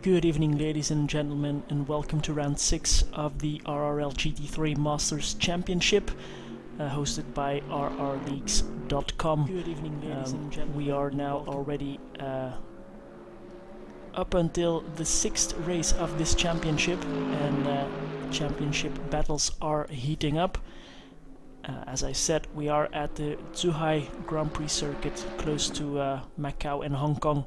Good evening, ladies and gentlemen, and welcome to round 6 of the RRL GT3 Masters Championship, hosted by RRLeagues.com. Good evening, ladies and gentlemen. We are now already up until the 6th race of this championship, and championship battles are heating up. As I said, we are at the Zhuhai Grand Prix circuit close to Macau and Hong Kong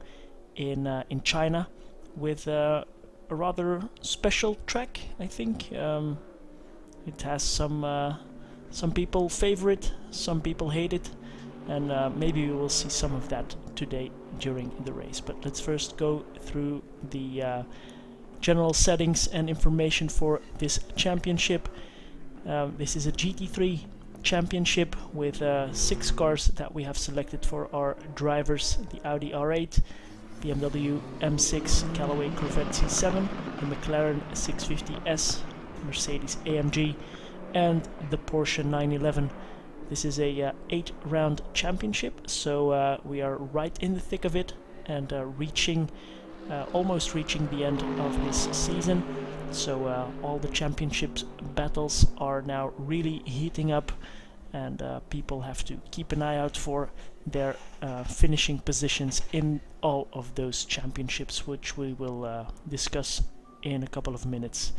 in China, with a rather special track, I think. It has some people favor it, some people hate it, and maybe we will see some of that today during the race. But let's first go through the general settings and information for this championship. This is a GT3 championship with 6 cars that we have selected for our drivers: the Audi R8, BMW M6, Callaway Corvette C7, the McLaren 650S, Mercedes AMG, and the Porsche 911. This is a 8-round championship, so we are right in the thick of it and almost reaching the end of this season. So all the championships battles are now really heating up, and people have to keep an eye out for their finishing positions in all of those championships, which we will discuss in a couple of minutes.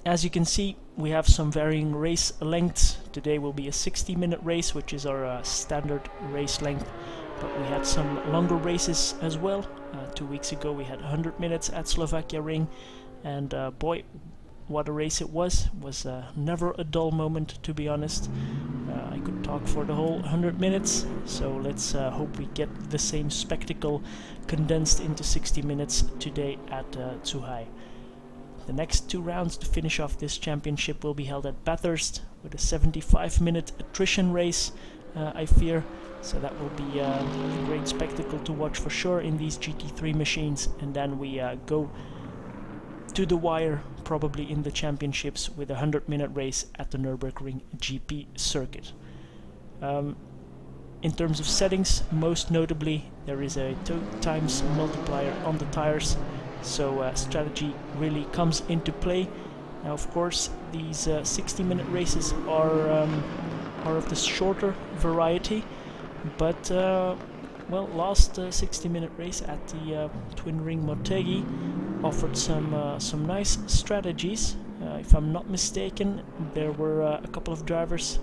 As you can see, we have some varying race lengths. Today will be a 60-minute race, which is our standard race length, but we had some longer races as well. 2 weeks ago we had 100 minutes at Slovakia Ring, and boy, what a race it was. It was never a dull moment, to be honest. I could talk for the whole 100 minutes, so let's hope we get the same spectacle condensed into 60 minutes today at Zhuhai. The next 2 rounds to finish off this championship will be held at Bathurst with a 75-minute attrition race, I fear. So that will be a great spectacle to watch for sure in these GT3 machines, and then we go to the wire, probably in the championships, with a 100-minute race at the Nürburgring GP circuit. In terms of settings, most notably, there is a 2 times multiplier on the tires, so strategy really comes into play. Now, of course, these 60-minute races are of the shorter variety, but well, last 60-minute race at the Twin Ring Motegi offered some nice strategies. If I'm not mistaken, there were a couple of drivers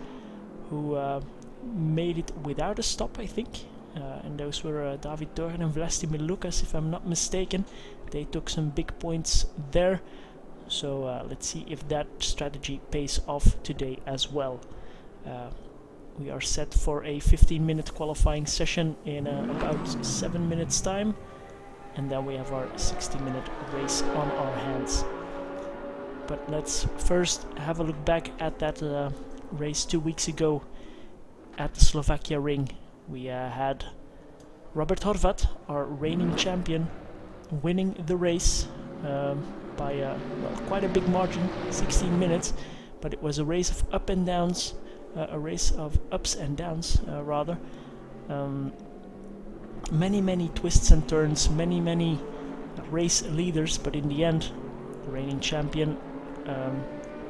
who made it without a stop, I think, and those were David Doren and Vlastimir Lucas, if I'm not mistaken. They took some big points there, so let's see if that strategy pays off today as well. We are set for a 15-minute qualifying session in about 7 minutes time, and then we have our 60-minute race on our hands. But let's first have a look back at that race 2 weeks ago at the Slovakia Ring. We had Robert Horvat, our reigning champion, winning the race by well, quite a big margin, 16 minutes, but it was a race of up and downs. A race of ups and downs, rather. Many twists and turns, many race leaders, but in the end, the reigning champion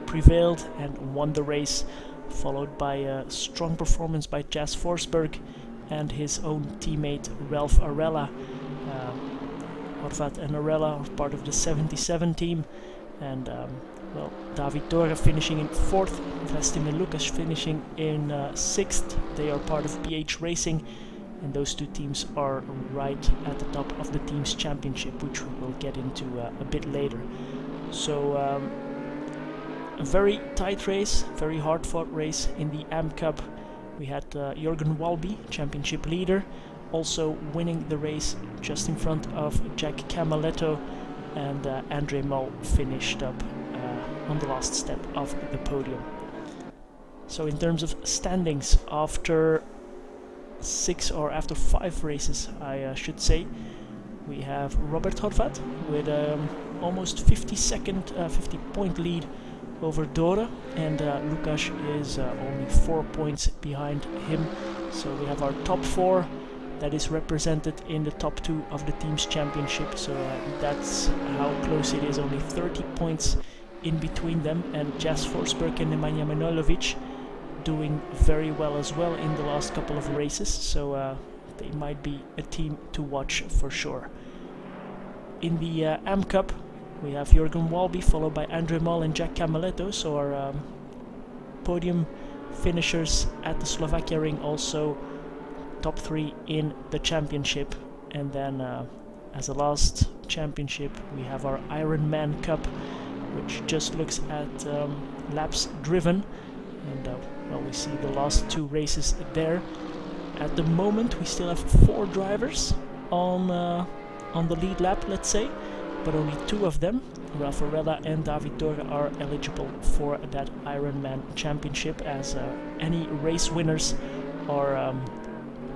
prevailed and won the race, followed by a strong performance by Jas Forsberg and his own teammate Ralph Arella. Horvat and Arella are part of the 77 team, and well, David Dore finishing in 4th, Vlastimir Lucas finishing in 6th. They are part of PH Racing, and those 2 teams are right at the top of the team's championship, which we will get into a bit later. So a very tight race, very hard-fought race. In the AM Cup we had Jürgen Walby, championship leader, also winning the race just in front of Jack Camaletto, and Andre Mull finished up on the last step of the podium. So in terms of standings, after 5 races, I should say, we have Robert Horvat with almost 50-point lead over Dora, and Lukas is only 4 points behind him. So we have our top 4 that is represented in the top 2 of the team's championship, so that's how close it is. Only 30 points in between them, and Jas Forsberg and Nemanja Manojlovic doing very well as well in the last couple of races, so they might be a team to watch for sure. In the AM Cup, we have Jürgen Walby followed by Andre Mal and Jack Camaletto, so our podium finishers at the Slovakia ring, also top 3 in the championship. And then as a last championship, we have our Ironman Cup, which just looks at laps driven, and well, we see the last 2 races there. At the moment we still have 4 drivers on the lead lap, let's say, but only 2 of them, Raffaella and David Torre, are eligible for that Ironman championship, as any race winners are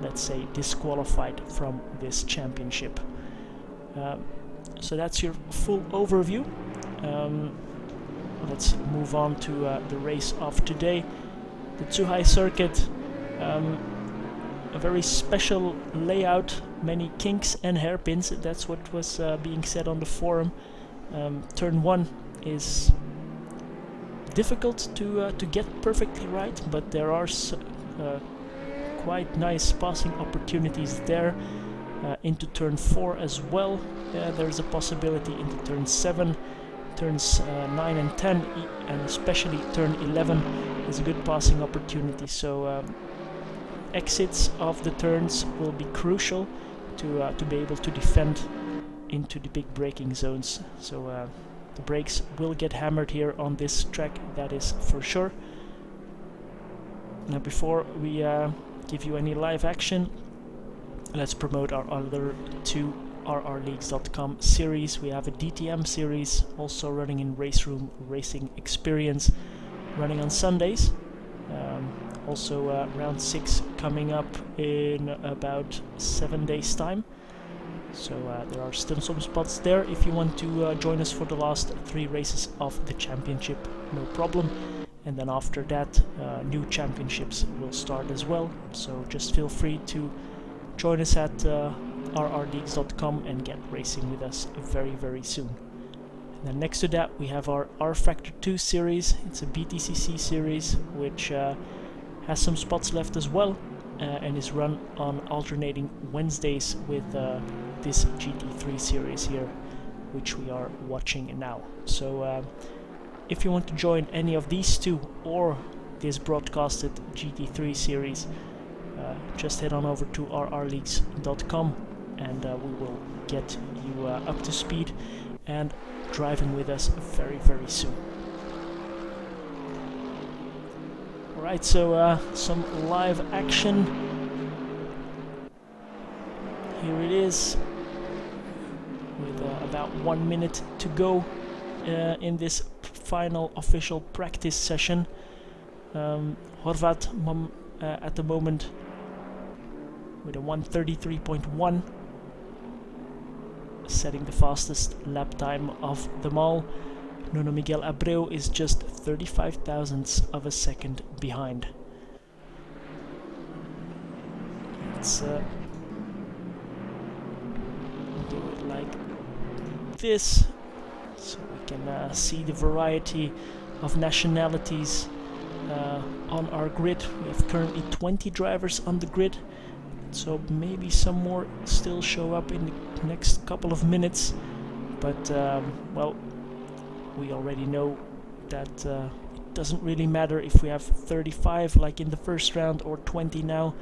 let's say disqualified from this championship. So that's your full overview. Let's move on to the race of today. The Zhuhai circuit, a very special layout, many kinks and hairpins. That's what was being said on the forum. Turn 1 is difficult to get perfectly right, but there are quite nice passing opportunities there. Into turn 4 as well, there's a possibility. Into turn 7, turns 9 and 10, and especially turn 11 is a good passing opportunity. So exits of the turns will be crucial to be able to defend into the big braking zones. So the brakes will get hammered here on this track, that is for sure. Now, before we give you any live action, let's promote our other 2 RRLeagues.com series. We have a DTM series also running in Race Room Racing Experience, running on Sundays. Also round 6 coming up in about 7 days time. So there are still some spots there if you want to join us for the last 3 races of the championship, no problem. And then after that, new championships will start as well. So just feel free to join us at rrleagues.com and get racing with us very, very soon. And then next to that, we have our R Factor 2 series. It's a BTCC series which has some spots left as well, and is run on alternating Wednesdays with this GT3 series here, which we are watching now. So if you want to join any of these 2 or this broadcasted GT3 series, just head on over to rrleagues.com and we will get you up to speed and driving with us very, very soon. Alright, so some live action. Here it is, with about 1 minute to go in this final official practice session. Horvat at the moment with a 1:33.1, setting the fastest lap time of them all. Nuno Miguel Abreu is just 35 thousandths of a second behind. Let's do it like this, so we can see the variety of nationalities on our grid. We have currently 20 drivers on the grid, so maybe some more still show up in the next couple of minutes, but well, we already know that it doesn't really matter if we have 35 like in the first round or 20 now.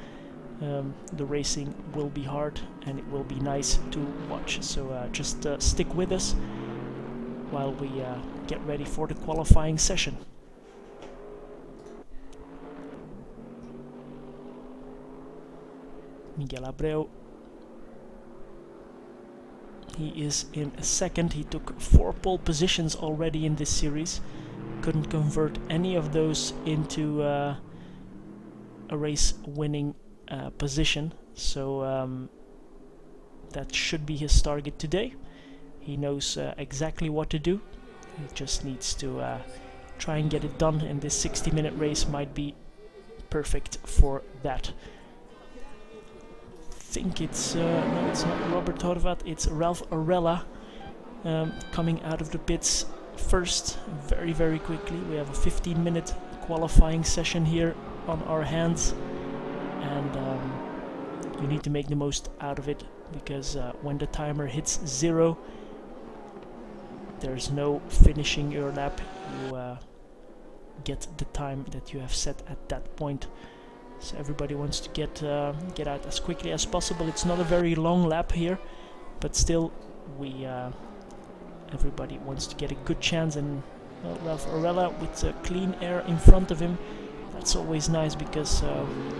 The racing will be hard and it will be nice to watch, so just stick with us while we get ready for the qualifying session. Miguel Abreu, he is in second. He took 4 pole positions already in this series, couldn't convert any of those into a race winning position, so that should be his target today. He knows exactly what to do. He just needs to try and get it done, and this 60-minute race might be perfect for that. think it's no, it's not Robert Horvat, it's Ralph Arella coming out of the pits first, very quickly. We have a 15-minute qualifying session here on our hands, and you need to make the most out of it, because when the timer hits 0, there's no finishing your lap. You get the time that you have set at that point. So everybody wants to get out as quickly as possible. It's not a very long lap here, but still, everybody wants to get a good chance. And Ralph Arella with clean air in front of him, that's always nice, because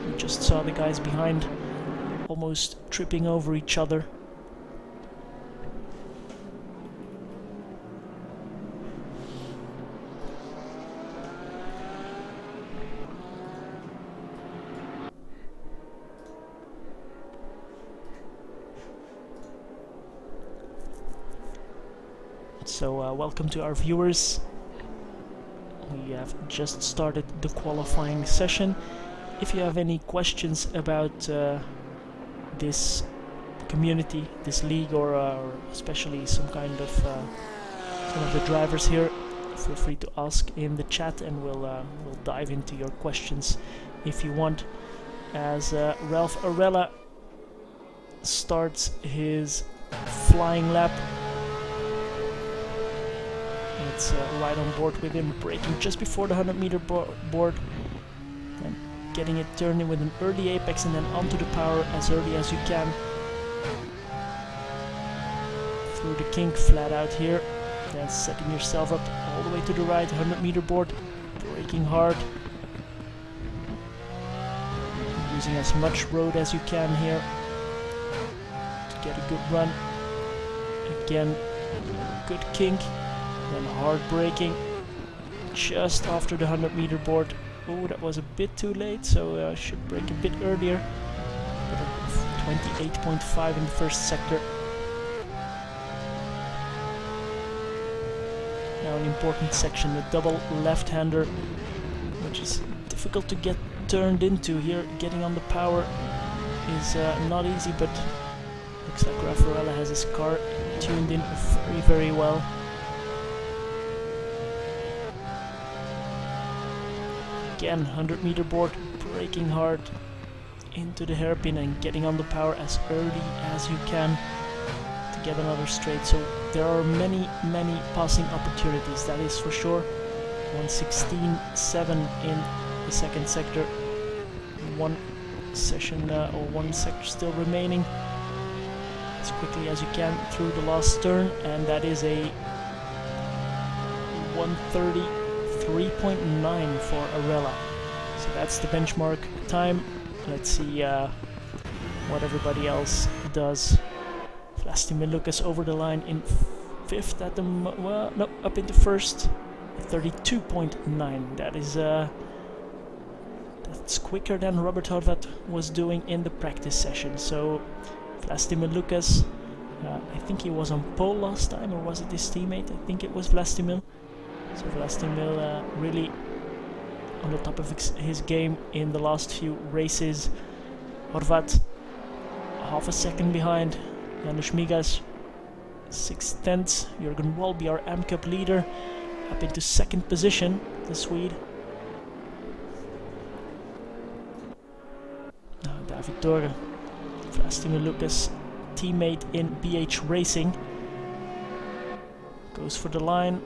we just saw the guys behind almost tripping over each other. So welcome to our viewers. We have just started the qualifying session. If you have any questions about this community, this league, or especially some of the drivers here, feel free to ask in the chat, and we'll dive into your questions if you want. As Ralph Arella starts his flying lap, it's right on board with him, braking just before the 100-meter board, and getting it turned in with an early apex, and then onto the power as early as you can. Through the kink, flat out here, then setting yourself up all the way to the right, 100-meter board, braking hard, using as much road as you can here to get a good run. Again, good kink. Then hard braking just after the 100-meter board. Oh, that was a bit too late, so I should brake a bit earlier. 28.5 in the first sector. Now an important section, the double left-hander, which is difficult to get turned into here. Getting on the power is not easy, but looks like Raffaella has his car tuned in very well. Again, 100-meter board, braking hard into the hairpin and getting on the power as early as you can to get another straight. So there are many passing opportunities, that is for sure. 1:16.7 in the second sector. One sector still remaining. As quickly as you can through the last turn, and that is a 1:33.9 for Arella. So that's the benchmark time. Let's see what everybody else does. Vlastimir Lucas over the line in 5th at the well, no, up into 1st. 32.9. That is that's quicker than Robert Horvat was doing in the practice session. So Vlastimir Lucas, I think he was on pole last time, or was it his teammate? I think it was Vlastimir. So Vlastimir really on the top of his game in the last few races. Horvat half a second behind. Janusz Migas 6/10. Jürgen Walby, our AM Cup leader, up into 2nd position, the Swede. David Torre, Vlastimir Lucas, teammate in BH Racing, goes for the line.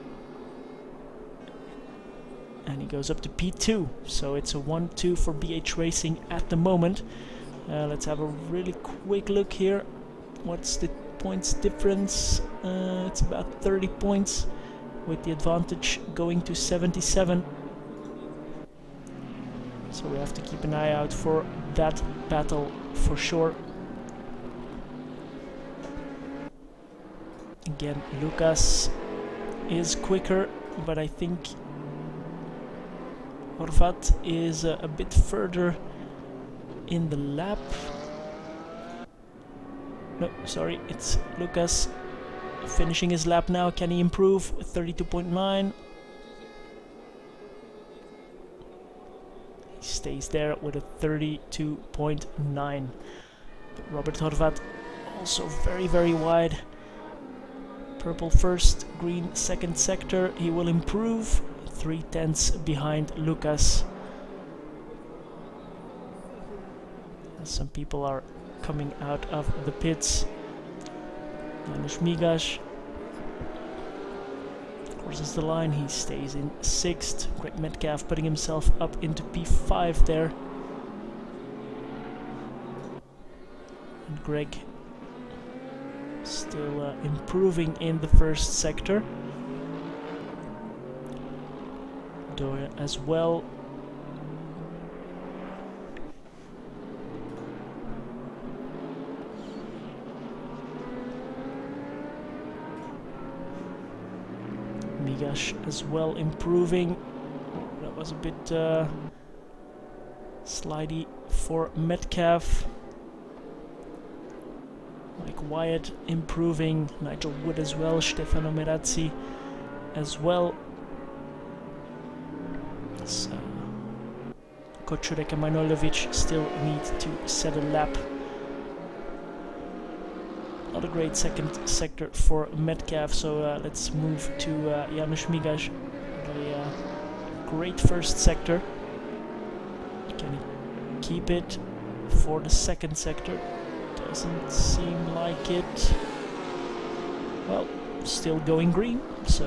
And he goes up to P2, so it's a 1-2 for BH Racing at the moment. Let's have a really quick look here. What's the points difference? It's about 30 points, with the advantage going to 77. So we have to keep an eye out for that battle for sure. Again, Lucas is quicker, but I think Horvat is a bit further in the lap. No, sorry, it's Lucas finishing his lap now. Can he improve? 32.9. He stays there with a 32.9. Robert Horvat also very, very wide. Purple first, green second sector. He will improve. 3/10 behind Lucas. Some people are coming out of the pits. Janusz Migasz crosses the line. He stays in 6th. Greg Metcalf putting himself up into P5 there. And Greg still improving in the first sector. Doyle as well. Migasz as well improving. That was a bit slidey for Metcalf. Mike Wyatt improving. Nigel Wood as well. Stefano Merazzi as well. So, Koczurek and Manojlovic still need to set a lap. Not a great second sector for Metcalf, so let's move to Janusz Migasz. A great first sector. Can he keep it for the second sector? Doesn't seem like it. Well, still going green, so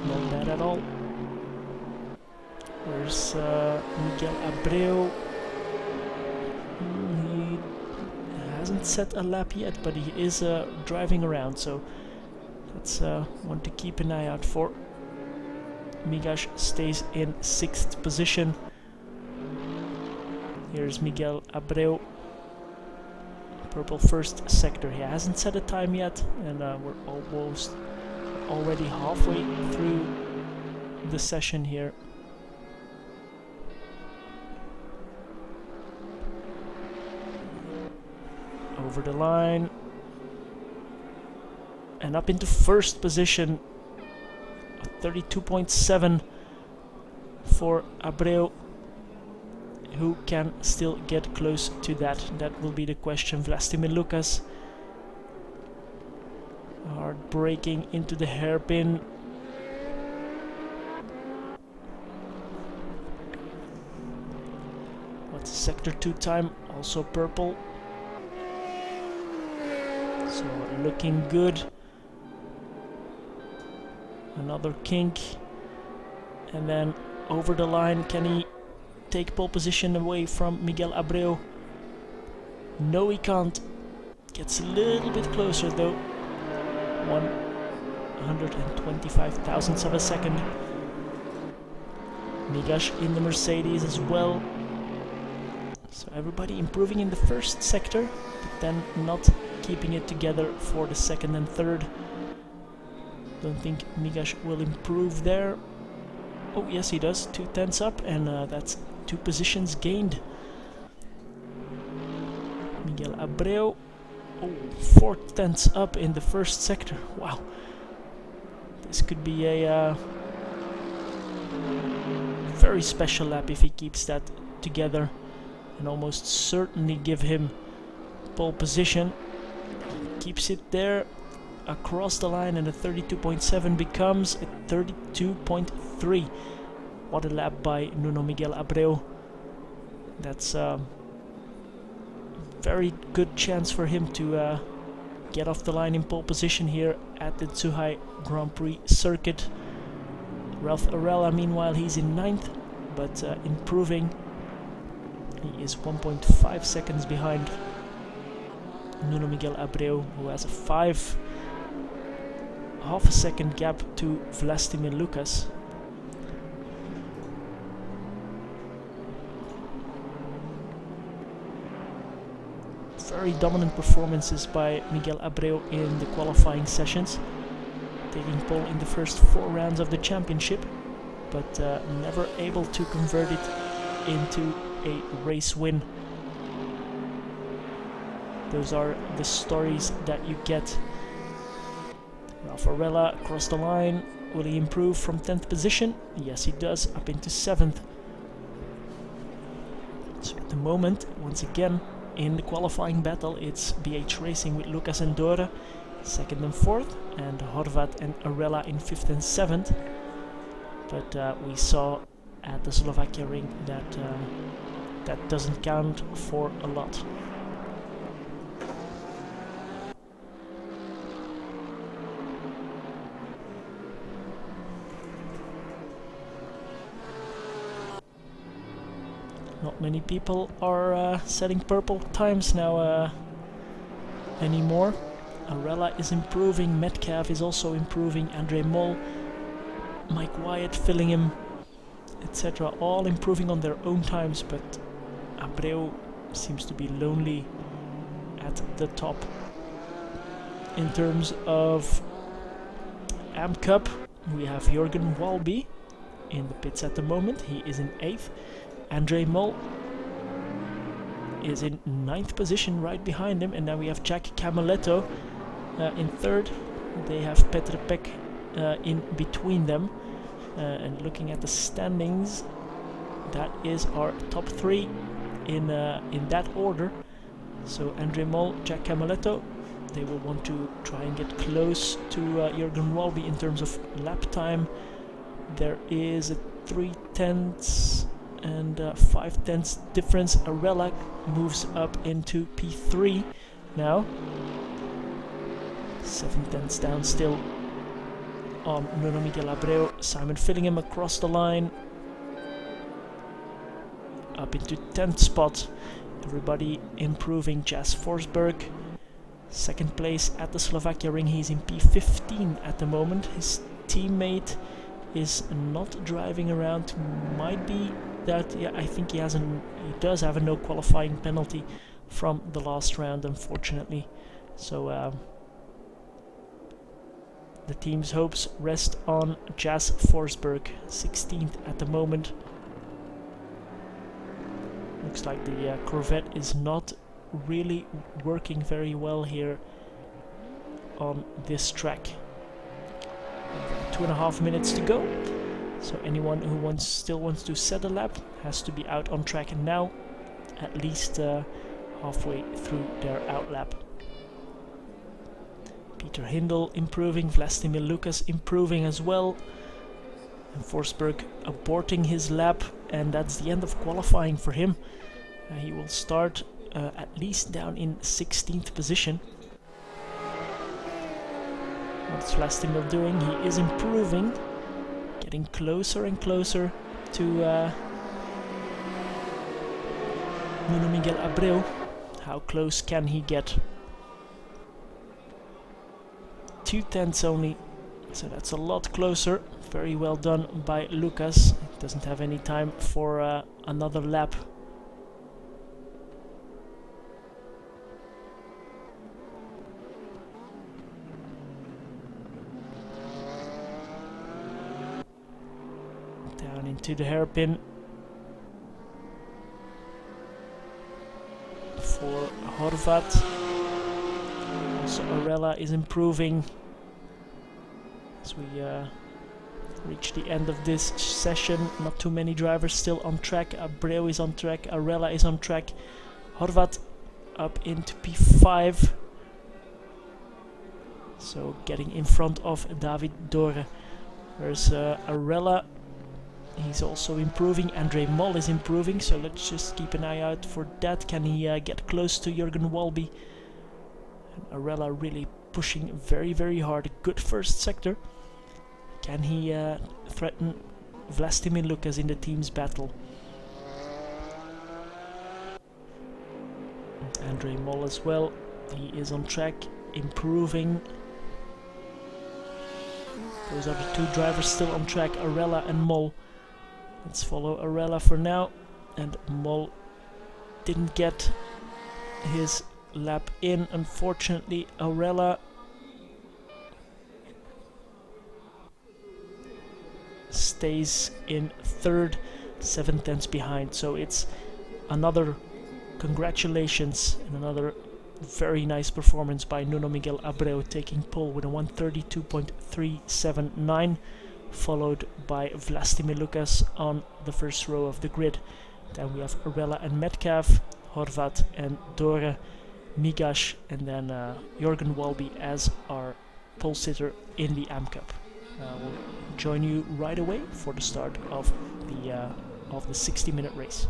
not bad at all. Where's Miguel Abreu? He hasn't set a lap yet, but he is driving around, so that's one to keep an eye out for. Migasz stays in 6th position. Here's Miguel Abreu. Purple first sector. He hasn't set a time yet, and we're almost already halfway through the session here. Over the line and up into first position. 32.7 for Abreu. Who can still get close to that? That will be the question. Vlastimir Lucas. Hard braking into the hairpin. What's sector 2 time? Also purple. So looking good. Another kink. And then over the line, can he take pole position away from Miguel Abreu? No, he can't. Gets a little bit closer though. 125 thousandths of a second. Migasz in the Mercedes as well. So everybody improving in the first sector, but then not keeping it together for the second and third. Don't think Migasz will improve there. Oh yes, he does. 2/10 up, and that's 2 positions gained. Miguel Abreu. Oh, 4/10 up in the first sector. Wow. This could be a very special lap if he keeps that together, and almost certainly give him pole position. Keeps it there across the line, and a 32.7 becomes a 32.3. What a lap by Nuno Miguel Abreu. That's a very good chance for him to get off the line in pole position here at the Zhuhai Grand Prix circuit. Ralph Arella, meanwhile, he's in 9th, but improving. He is 1.5 seconds behind Nuno Miguel Abreu, who has a half a second gap to Vlastimir Lucas. Very dominant performances by Miguel Abreu in the qualifying sessions, taking pole in the first 4 rounds of the championship, but never able to convert it into a race win. Those are the stories that you get. Ralph Arella across the line. Will he improve from 10th position? Yes, he does, up into 7th. So at the moment, once again, in the qualifying battle, it's BH Racing with Lucas and Dore, 2nd and 4th, and Horvat and RRLeagues in 5th and 7th. But we saw at the Slovakia ring that that doesn't count for a lot. Not many people are setting purple times now anymore. RRLeagues is improving, Metcalf is also improving, Andre Mol, Mike Wyatt, Fillingham, etc. all improving on their own times, but Abreu seems to be lonely at the top. In terms of Amp Cup, we have Jürgen Walby in the pits at the moment. He is in 8th. Andre Mol is in 9th position right behind him, and now we have Jack Camaletto in 3rd. They have Petr Pek in between them, and looking at the standings, that is our top 3 in that order. So Andre Mol, Jack Camaletto, they will want to try and get close to Jürgen Walby in terms of lap time. There is a 3/10 and 5/10 difference. RRLeagues moves up into P3 now. 7/10 down still on Nuno Miguel Abreu. Simon Fillingham across the line up into 10th spot. Everybody improving. Jas Forsberg, 2nd place at the Slovakia ring. He's in P15 at the moment. His teammate is not driving around. Might be that, yeah, I think he does have a no qualifying penalty from the last round, unfortunately. So the team's hopes rest on Jas Forsberg, 16th at the moment. Looks like the Corvette is not really working very well here on this track. 2.5 minutes to go, so anyone who still wants to set a lap has to be out on track now, at least halfway through their out lap. Peter Hindel improving, Vlastimir Lucas improving as well, and Forsberg aborting his lap, and that's the end of qualifying for him. He will start at least down in 16th position. What's Vlastimir doing? He is improving, getting closer and closer to Nuno Miguel Abreu. How close can he get? 2/10 only, so that's a lot closer. Very well done by Lucas. Doesn't have any time for another lap. Down into the hairpin for Horvat. Also RRLeagues is improving as we reach the end of this session. Not too many drivers still on track. Abreu is on track, RRLeagues is on track. Horvat up into P5, so getting in front of David Dore. There's RRLeagues, he's also improving. Andre Mol is improving, so let's just keep an eye out for that. Can he get close to Jürgen Walby? And RRLeagues really pushing very, very hard. Good first sector. Can he threaten Vlastimir Lucas in the team's battle? And Andre Mol as well. He is on track, improving. Those are the two drivers still on track, RRLeagues and Mol. Let's follow RRLeagues for now. And Mol didn't get his lap in, unfortunately. RRLeagues stays in 3rd, 7/10 behind, so it's another congratulations and another very nice performance by Nuno Miguel Abreu, taking pole with a 132.379, followed by Vlastimir Lucas on the first row of the grid. Then we have RRLeagues and Metcalf Horvat and Dore Migash, and then Jorgen Walby as our pole sitter in the AM Cup. We'll join you right away for the start of the 60-minute race.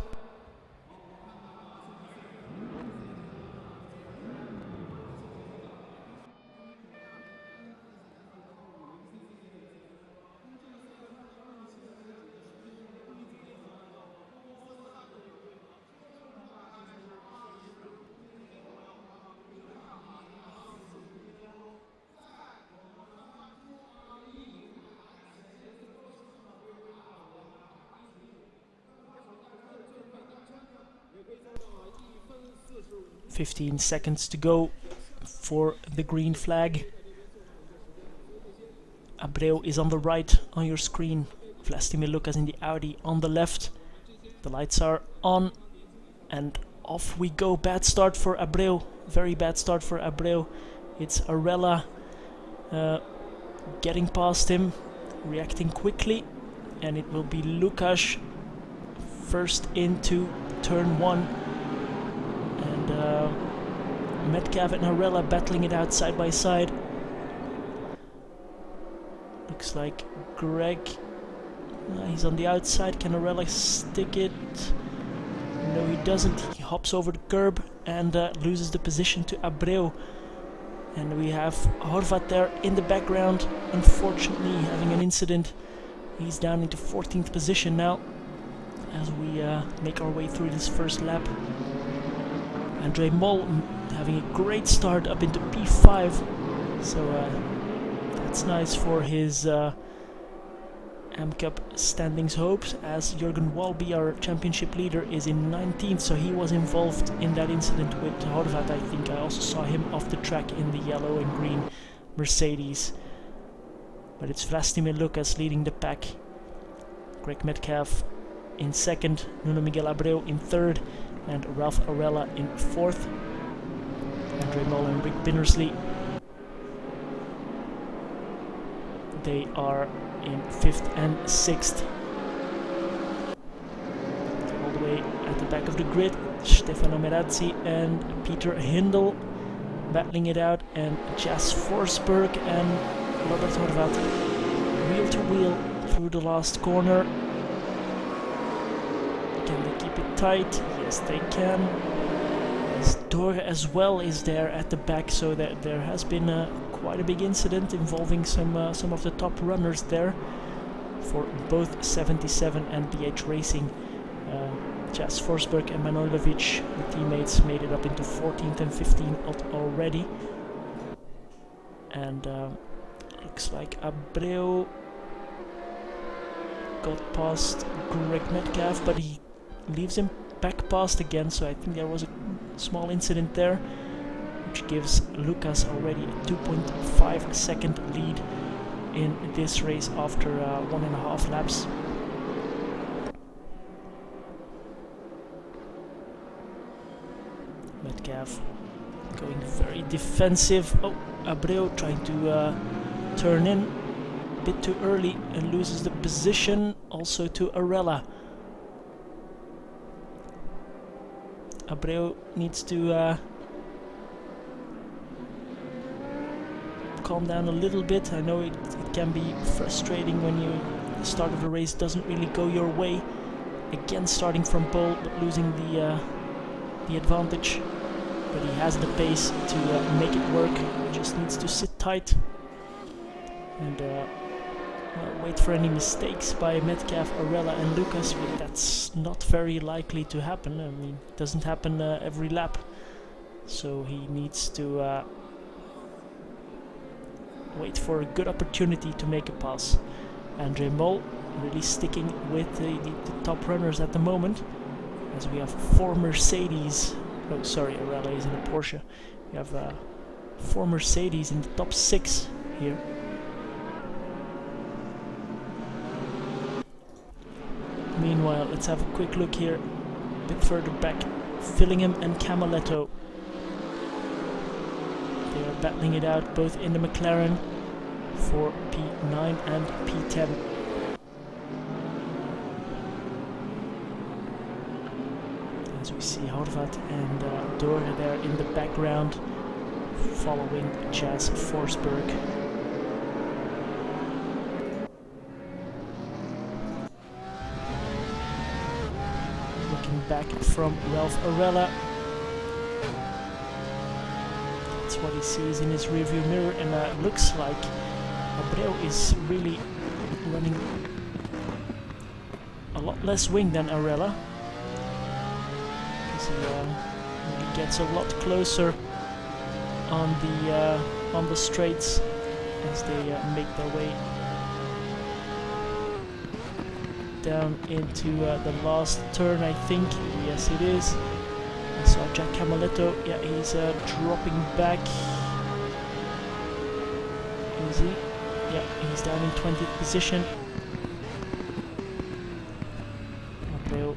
"15 seconds to go for the green flag. Abreu is on the right on your screen. Vlastimir Lucas in the Audi on the left. The lights are on and off we go. Bad start for Abreu. Very bad start for Abreu. It's Arella getting past him, reacting quickly, and it will be Lucas first into turn 1. And Metcalf and Arella battling it out side by side. Looks like Greg, he's on the outside. Can Arella stick it? No, he doesn't. He hops over the curb and loses the position to Abreu. And we have Horvat there in the background, unfortunately having an incident. He's down into 14th position now as we make our way through this first lap. Andre Mol having a great start up into P5, so that's nice for his AM Cup standings hopes, as Jorgen Walby, our championship leader, is in 19th, so he was involved in that incident with Horvat. I think I also saw him off the track in the yellow and green Mercedes. But it's Vlastimir Lucas leading the pack. Greg Metcalf in second, Nuno Miguel Abreu in third, and Ralph Arella in fourth. Andre Mol and Rick Binnersley, they are in 5th and 6th. All the way at the back of the grid, Stefano Merazzi and Peter Hindel battling it out, and Jas Forsberg and Robert Horvat wheel to wheel through the last corner. Can they keep it tight? Yes, they can. Dore as well is there at the back, so that there has been quite a big incident involving some of the top runners there for both 77 and BH Racing. Jas Forsberg and Manojlovic, the teammates, made it up into 14th and 15th already. And looks like Abreu got past Greg Metcalf, but he leaves him back past again, so I think there was a small incident there, which gives Lucas already a 2.5 second lead in this race after 1.5 laps. Metcalf going very defensive. Oh, Abreu trying to turn in a bit too early and loses the position also to Arella. Abreu needs to calm down a little bit. I know it can be frustrating when the start of the race doesn't really go your way. Again, starting from pole but losing the advantage. But he has the pace to make it work. Just needs to sit tight and wait for any mistakes by Metcalf, Arella and Lucas, but that's not very likely to happen. I mean, it doesn't happen every lap, so he needs to wait for a good opportunity to make a pass. Andre Mol really sticking with the top runners at the moment, as we have 4 Mercedes. Oh, sorry, Arella is in a Porsche. We have 4 Mercedes in the top 6 here. Meanwhile, let's have a quick look here, a bit further back. Fillingham and Camaletto, they are battling it out both in the McLaren for P9 and P10. As we We see Horvat and Dore there in the background, following Jas Forsberg. Looking back from Ralph Arella. That's what he sees in his rearview mirror, and looks like Abreu is really running a lot less wing than Arella. He really gets a lot closer on the straights as they make their way down into the last turn, I think. Yes, it is. I saw Jack Camaletto. Yeah, he's dropping back. Is he? Yeah, he's down in 20th position. Abreu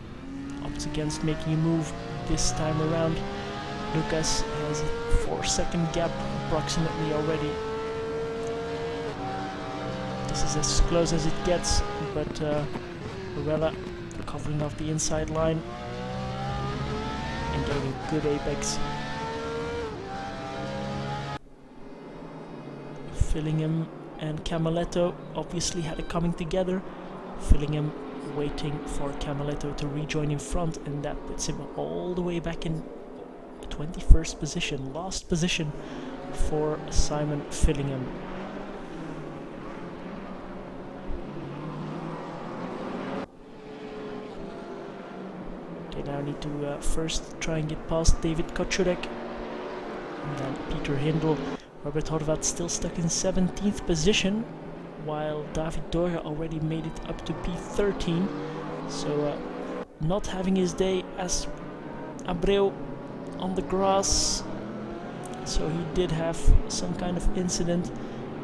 opts against making a move this time around. Lucas has a 4-second gap approximately already. This is as close as it gets, but Arella covering off the inside line and getting a good apex. Fillingham and Camaletto obviously had it coming together. Fillingham waiting for Camaletto to rejoin in front, and that puts him all the way back in 21st position, last position for Simon Fillingham. They now need to first try and get past David Koczurek, and then Peter Hindle. Robert Horvat still stuck in 17th position, while David Dore already made it up to P13. So not having his day as Abreu on the grass. So he did have some kind of incident,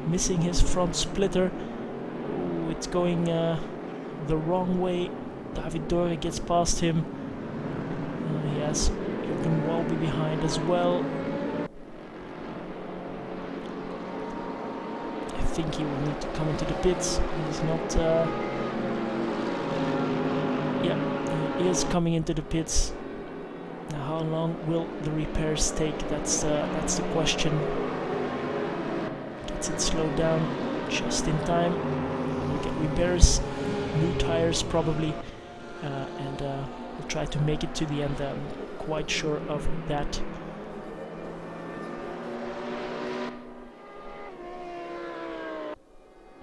missing his front splitter. Ooh, it's going the wrong way. David Dore gets past him. He has Jürgen Walby behind as well. I think he will need to come into the pits. He's not... yeah, he is coming into the pits. Now, how long will the repairs take? That's the question. Gets it slowed down just in time. We'll get repairs, new tires probably, and we'll try to make it to the end. I'm quite sure of that.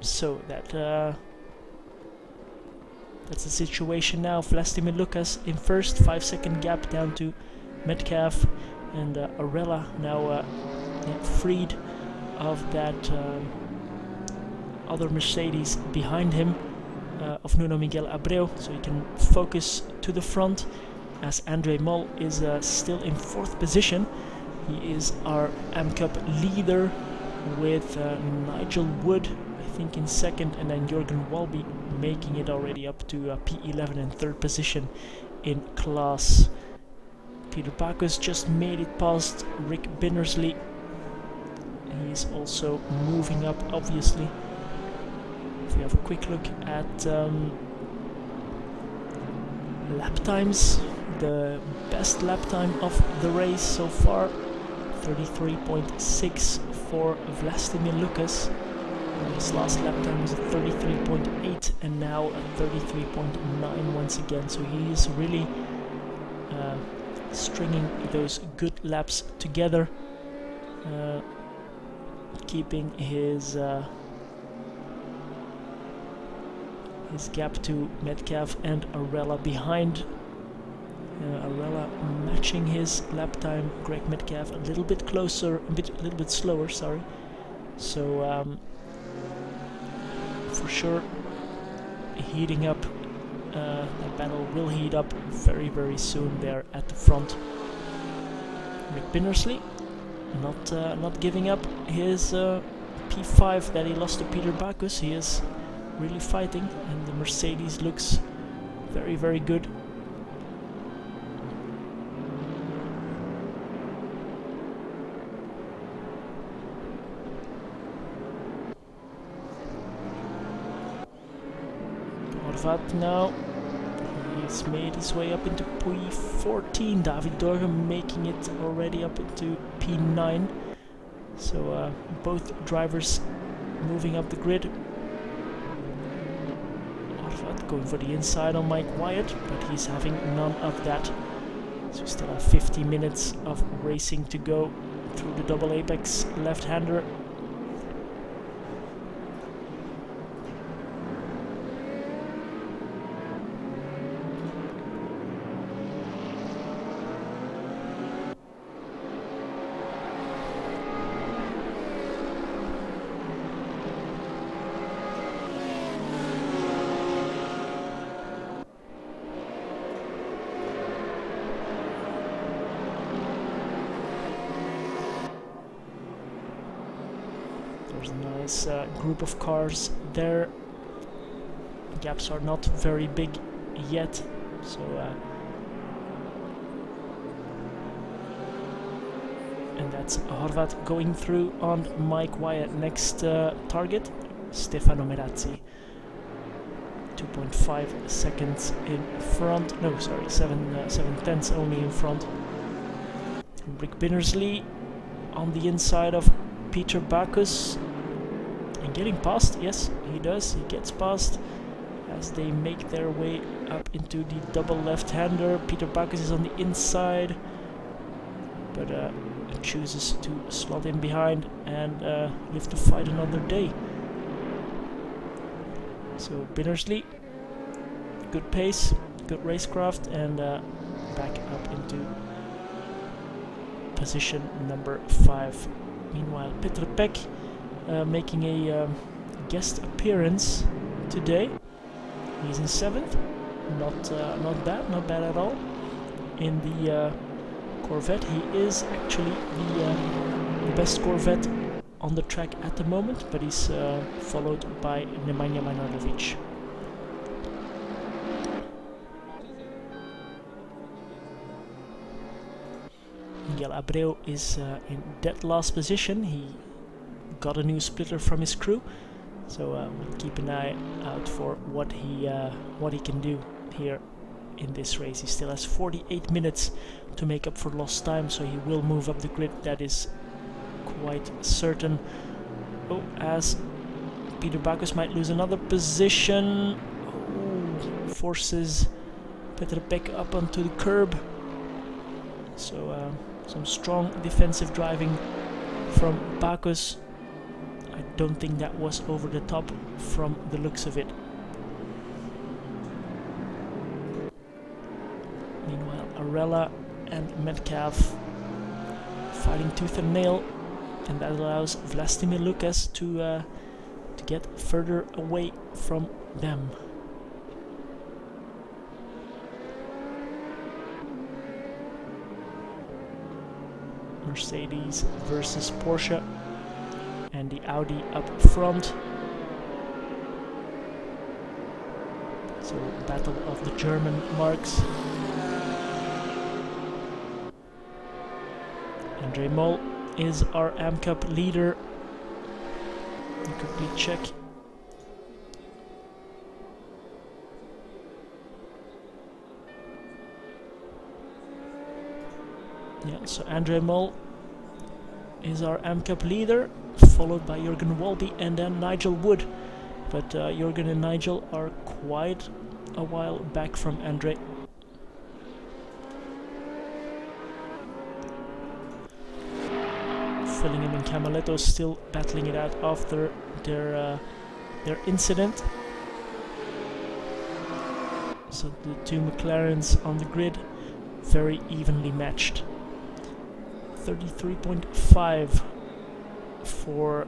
So that's the situation now. Vlastimir Lucas in first, 5-second gap down to Metcalf, and Arella now freed of that other Mercedes behind him of Nuno Miguel Abreu, so he can focus to the front, as Andre Mol is still in 4th position. He is our AM Cup leader with Nigel Wood, I think, in 2nd, and then Jürgen Walby making it already up to P11 and 3rd position in class. Peter Bacchus just made it past Rick Binnersley. He's also moving up, obviously. If we have a quick look at lap times, the best lap time of the race so far, 33.6 for Vlastimir Lucas. His last lap time was at 33.8 and now at 33.9 once again, so he is really stringing those good laps together, keeping his gap to Metcalf and Arella behind. Arella matching his lap time. Greg Metcalf a little bit closer, a little bit slower. Sorry. So for sure, heating up. That battle will heat up very, very soon there at the front. Rick Binnersley not giving up his P5 that he lost to Peter Bacchus. He is really fighting, and the Mercedes looks very, very good. Horvat now, he He's made his way up into P14. David Dorgen making it already up into P9. So both drivers moving up the grid. Arvat going for the inside on Mike Wyatt, but he's having none of that. So we still have 50 minutes of racing to go through the double apex left-hander. There's a nice group of cars there. Gaps are not very big yet, so and that's Horvat going through on Mike Wyatt. Next target, Stefano Merazzi. 2.5 seconds in front. No, sorry, 7/10 only in front. Rick Binnersley on the inside of Peter Bacchus, and getting past. Yes, he does. He gets past as they make their way up into the double left-hander. Peter Bacchus is on the inside, but chooses to slot in behind and live to fight another day. So Binnersley, good pace, good racecraft, and back up into position number 5. Meanwhile, Petr Pek making a guest appearance today. He's in 7th, not bad at all. In the Corvette, he is actually the best Corvette on the track at the moment, but he's followed by Nemanja Manojlovic. Miguel Abreu is in dead last position. He got a new splitter from his crew, so we'll keep an eye out for what he can do here in this race. He still has 48 minutes to make up for lost time, so he will move up the grid. That is quite certain. Oh, as Peter Bacchus might lose another position. Oh, forces Petr Pek up onto the curb. So some strong defensive driving from Bacchus. I don't think that was over the top from the looks of it. Meanwhile, Arella and Metcalf fighting tooth and nail, and that allows Vlastimir Lucas to get further away from them. Mercedes versus Porsche, and the Audi up front. So, battle of the German marks. Andre Mol is our AM Cup leader. A complete check. Yeah, so Andre Mol is our AM Cup leader, followed by Jürgen Walby and then Nigel Wood. But Jürgen and Nigel are quite a while back from Andre. Fillingham and Camaletto still battling it out after their incident. So the two McLarens on the grid, very evenly matched. 33.5 for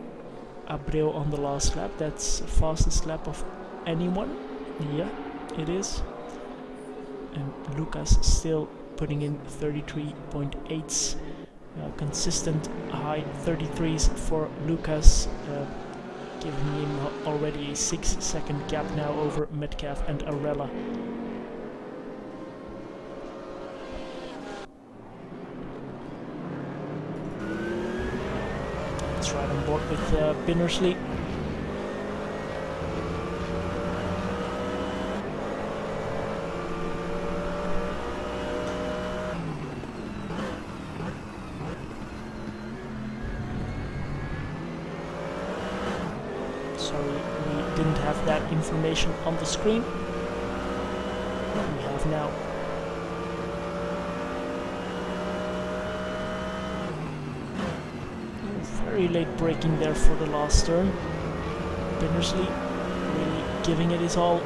Abreu on the last lap. That's the fastest lap of anyone. Yeah, it is. And Lucas still putting in 33.8s. Consistent high 33s for Lucas, giving him already a 6-second gap now over Metcalf and Arella. Let's ride on board with Binnersley. Sorry, we didn't have that information on the screen. But we have now. Very late braking there for the last turn. Bindersley really giving it his all.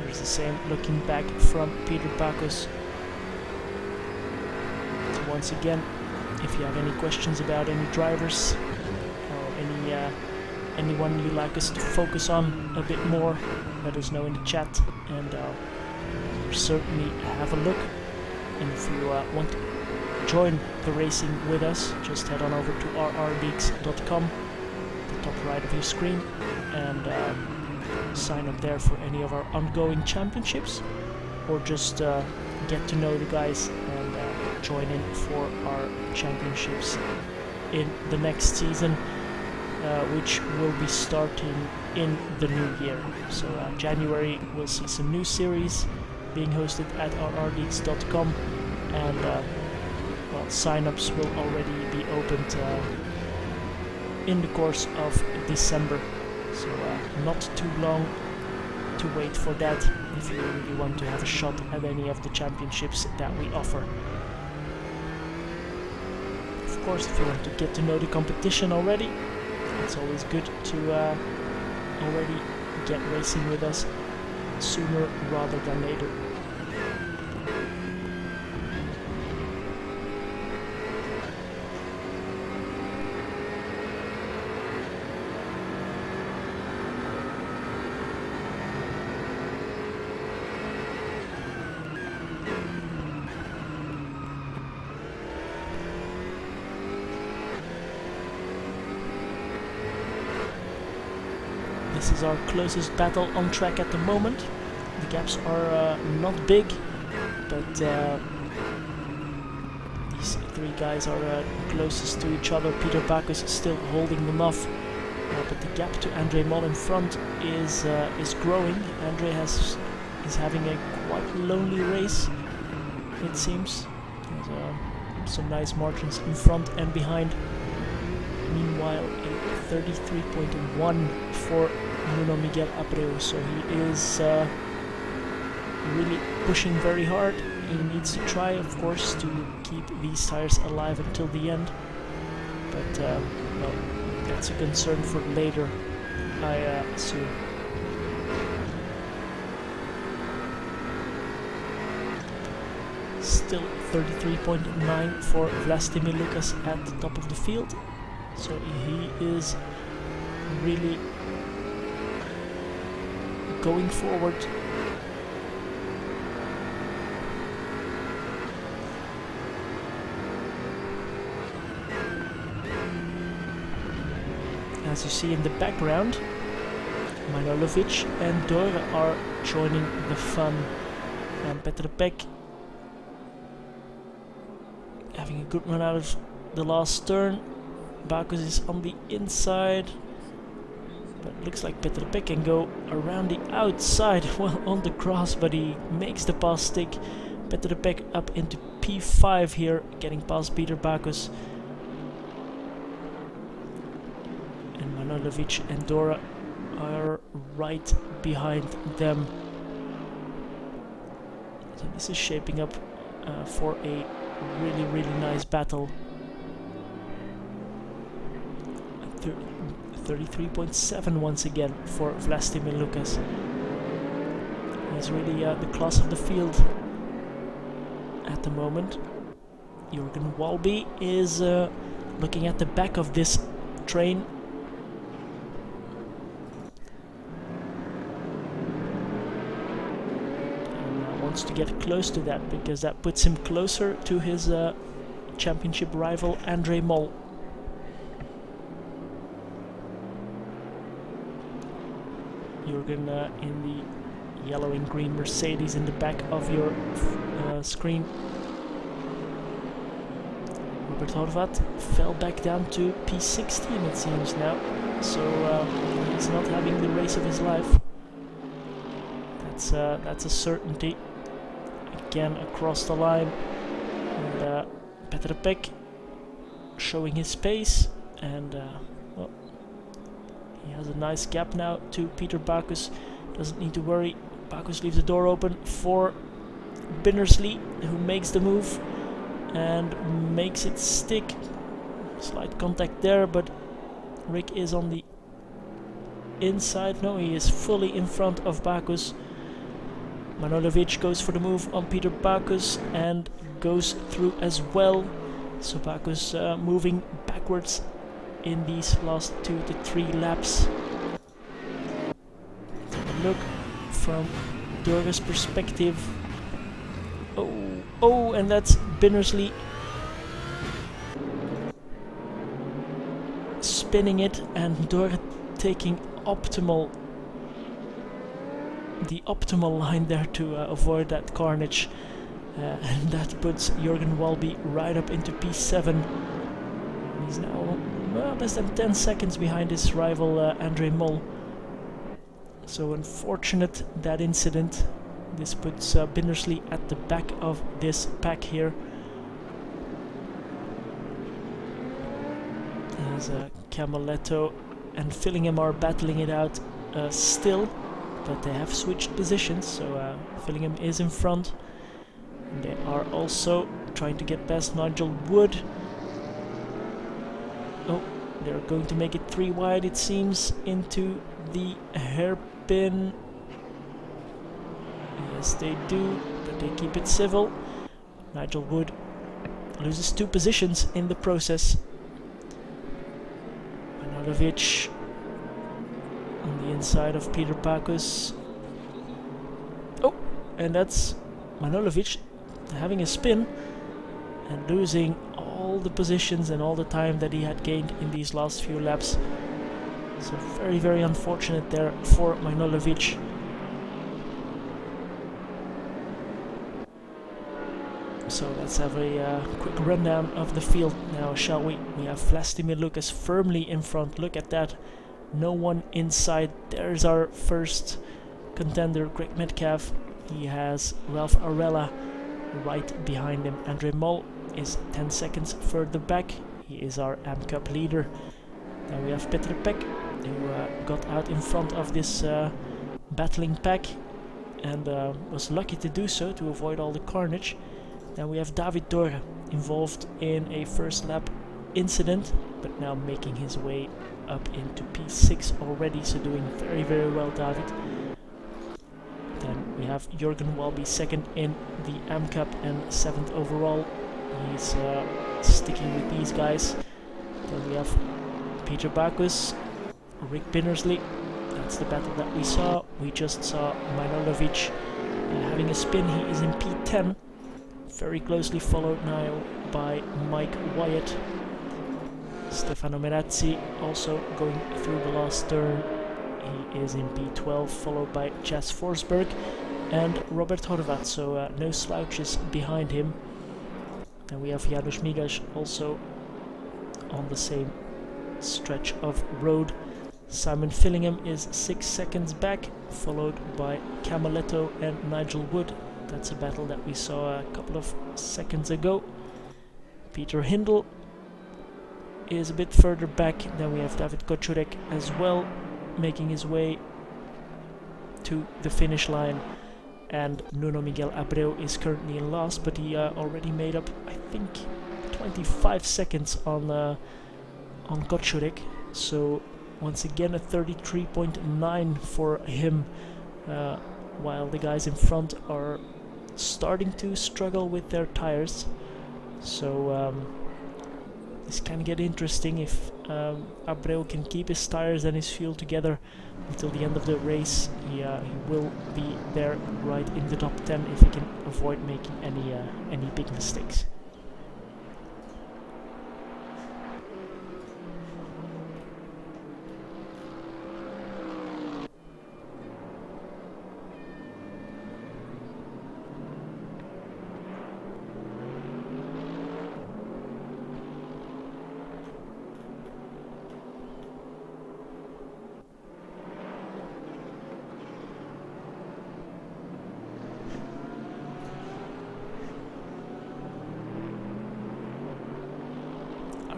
There's the same looking back from Peter Backus. So once again, if you have any questions about any drivers or anyone you'd like us to focus on a bit more, let us know in the chat, and I'll certainly have a look. And if you want to join the racing with us, just head on over to RRLeagues.com, the top right of your screen, and sign up there for any of our ongoing championships, or just get to know the guys and join in for our championships in the next season, which will be starting in the new year. So January we'll see some new series being hosted at rrleagues.com, and well, sign-ups will already be opened in the course of December. So not too long to wait for that if you really want to have a shot at any of the championships that we offer. Of course, if you want to get to know the competition already, it's always good to already get racing with us sooner rather than later. This is our closest battle on track at the moment. The gaps are not big, but these three guys are closest to each other. Peter Backus is still holding them off, but the gap to Andre Mol in front is growing. Andre is having a quite lonely race, it seems. There's some nice margins in front and behind. Meanwhile, a 33.1 for Nuno Miguel Abreu, so he is really pushing very hard. He needs to try, of course, to keep these tires alive until the end, but well, that's a concern for later, I assume. Still 33.9 for Vlastimir Lucas at the top of the field, so he is really going forward. As you see in the background, Manojlovic and Dore are joining the fun, and Petr Pek having a good run out of the last turn. Backus is on the inside, but it looks like Petr Pek can go around the outside, well, on the grass, but he makes the pass stick. Petr Pek up into P5 here, getting past Peter Backus. And Manojlovic and Dora are right behind them. So this is shaping up for a really nice battle. 33.7 once again for Vlastimir Lucas. He's really the class of the field at the moment. Jürgen Walby is looking at the back of this train. And wants to get close to that, because that puts him closer to his championship rival Andre Mol. Jürgen in the yellow and green Mercedes in the back of your screen. Robert Horvat fell back down to P16, it seems now, so he's not having the race of his life. That's a certainty. again across the line. And Petr Pek showing his pace, and well, he has a nice gap now to Peter Bacchus. Doesn't need to worry. Bacchus leaves the door open for Binnersley, who makes the move and makes it stick. Slight contact there, but Rick is on the inside. No, he is fully in front of Bacchus. Manojlovic goes for the move on Peter Bacchus and goes through as well. So Bacchus moving backwards in these last 2 to 3 laps. Take a look from Dorge's perspective. Oh, and that's Binnersley spinning it, and Dorge taking the optimal line there to avoid that carnage. And that puts Jürgen Walby right up into P7. He's now less than 10 seconds behind his rival André Mol. So unfortunate, that incident. This puts Binnersley at the back of this pack here. As Camaletto and Fillingham are battling it out still, but they have switched positions, so Fillingham is in front. They are also trying to get past Nigel Wood. Oh, they're going to make it 3 wide, it seems, into the hairpin. Yes, they do, but they keep it civil. Nigel Wood loses 2 positions in the process. Manojlovic on the inside of Peter Bacchus. Oh, and that's Manojlovic having a spin and losing all the positions and all the time that he had gained in these last few laps. So very, very unfortunate there for Manojlovic. So let's have a quick rundown of the field now, shall we? We have Vlastimir Lucas firmly in front. Look at that. No one inside. There's our first contender, Greg Metcalf. He has Ralph Arella right behind him. André Mol is 10 seconds further back. He is our AM Cup leader. Then we have Petr Pek, who got out in front of this battling pack and was lucky to do so to avoid all the carnage. Then we have David Dorge, involved in a first lap incident, but now making his way up into P6 already, so doing very, very well, David. Then we have Jürgen Walby second in the AM Cup and 7th overall. He's sticking with these guys. Then we have Peter Bacchus, Rick Binnersley. That's the battle that we saw. We just saw Manojlovic having a spin. He is in P10. Very closely followed now by Mike Wyatt. Stefano Merazzi also going through the last turn. He is in P12, followed by Jas Forsberg and Robert Horvat, so no slouches behind him. And we have Janusz Migasz also on the same stretch of road. Simon Fillingham is 6 seconds back, followed by Camaletto and Nigel Wood. That's a battle that we saw a couple of seconds ago. Peter Hindle is a bit further back. Then we have David Koczurek as well, making his way to the finish line. And Nuno Miguel Abreu is currently in last, but he already made up, I think, 25 seconds on Koczurek. So once again a 33.9 for him, while the guys in front are starting to struggle with their tires. So this can get interesting if Abreu can keep his tires and his fuel together until the end of the race. He will be there right in the top 10 if he can avoid making any big mistakes.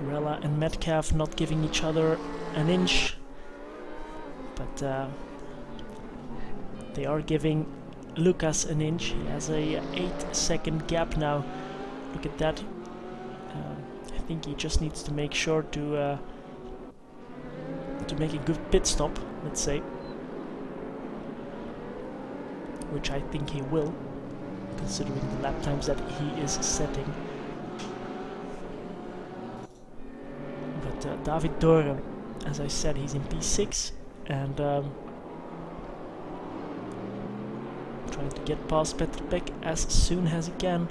Rella and Metcalf not giving each other an inch, but they are giving Lucas an inch. He has a 8-second gap now. Look at that. I think he just needs to make sure to make a good pit stop, let's say, which I think he will, considering the lap times that he is setting. But David Dore, as I said, he's in P6 and trying to get past Petrpek as soon as he can.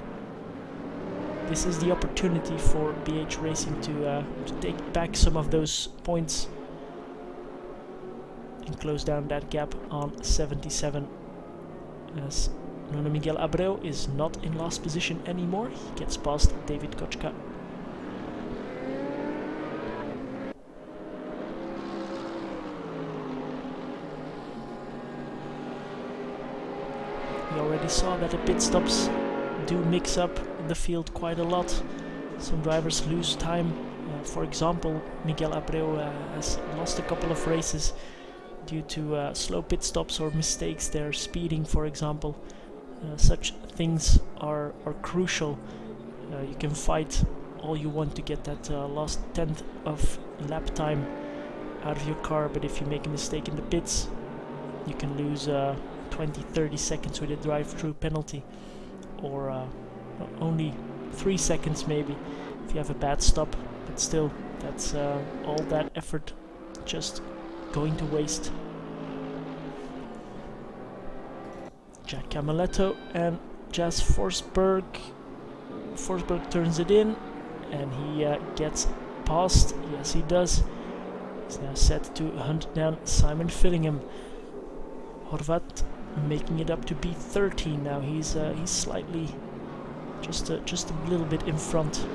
This is the opportunity for BH Racing to take back some of those points and close down that gap on 77, as Nuno Miguel Abreu is not in last position anymore. He gets past David Kochka. We already saw that the pit stops do mix up the field quite a lot. Some drivers lose time. For example, Miguel Abreu has lost a couple of races due to slow pit stops or mistakes there, speeding for example. Such things are crucial. You can fight all you want to get that last tenth of lap time out of your car, but if you make a mistake in the pits, you can lose 20-30 seconds with a drive-through penalty, or only 3 seconds maybe if you have a bad stop, but still, that's all that effort just going to waste. Jack Camaletto and Jas Forsberg. Forsberg turns it in and he gets past. Yes, he does. He's now set to hunt down Simon Fillingham. Horvat making it up to B13 now. He's slightly, just a little bit in front,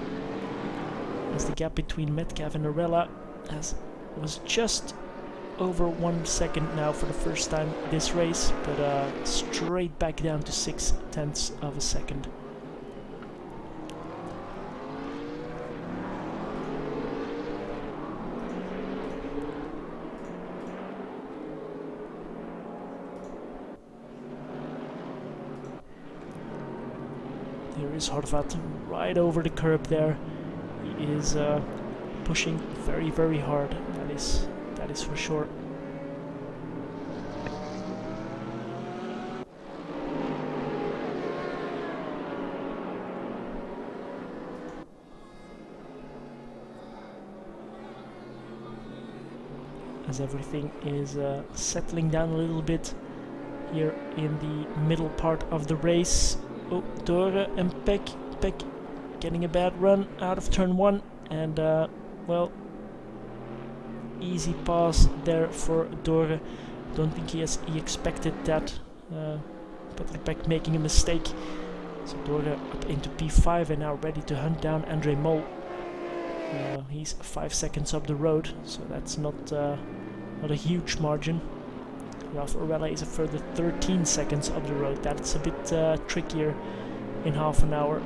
as the gap between Metcalf and Arella was just over 1 second now for the first time this race, but straight back down to 0.6 of a second. There is Horvat right over the curb there. He is pushing very, very hard. That is for sure. As everything is settling down a little bit here in the middle part of the race. Oh, Dore and Peck getting a bad run out of turn 1, and well, easy pass there for Dore. Don't think he expected that. Peck making a mistake. So Dore up into P5 and now ready to hunt down Andre Mol. He's 5 seconds up the road, so that's not a huge margin. Ralph Arella is a further 13 seconds up the road. That's a bit trickier in half an hour,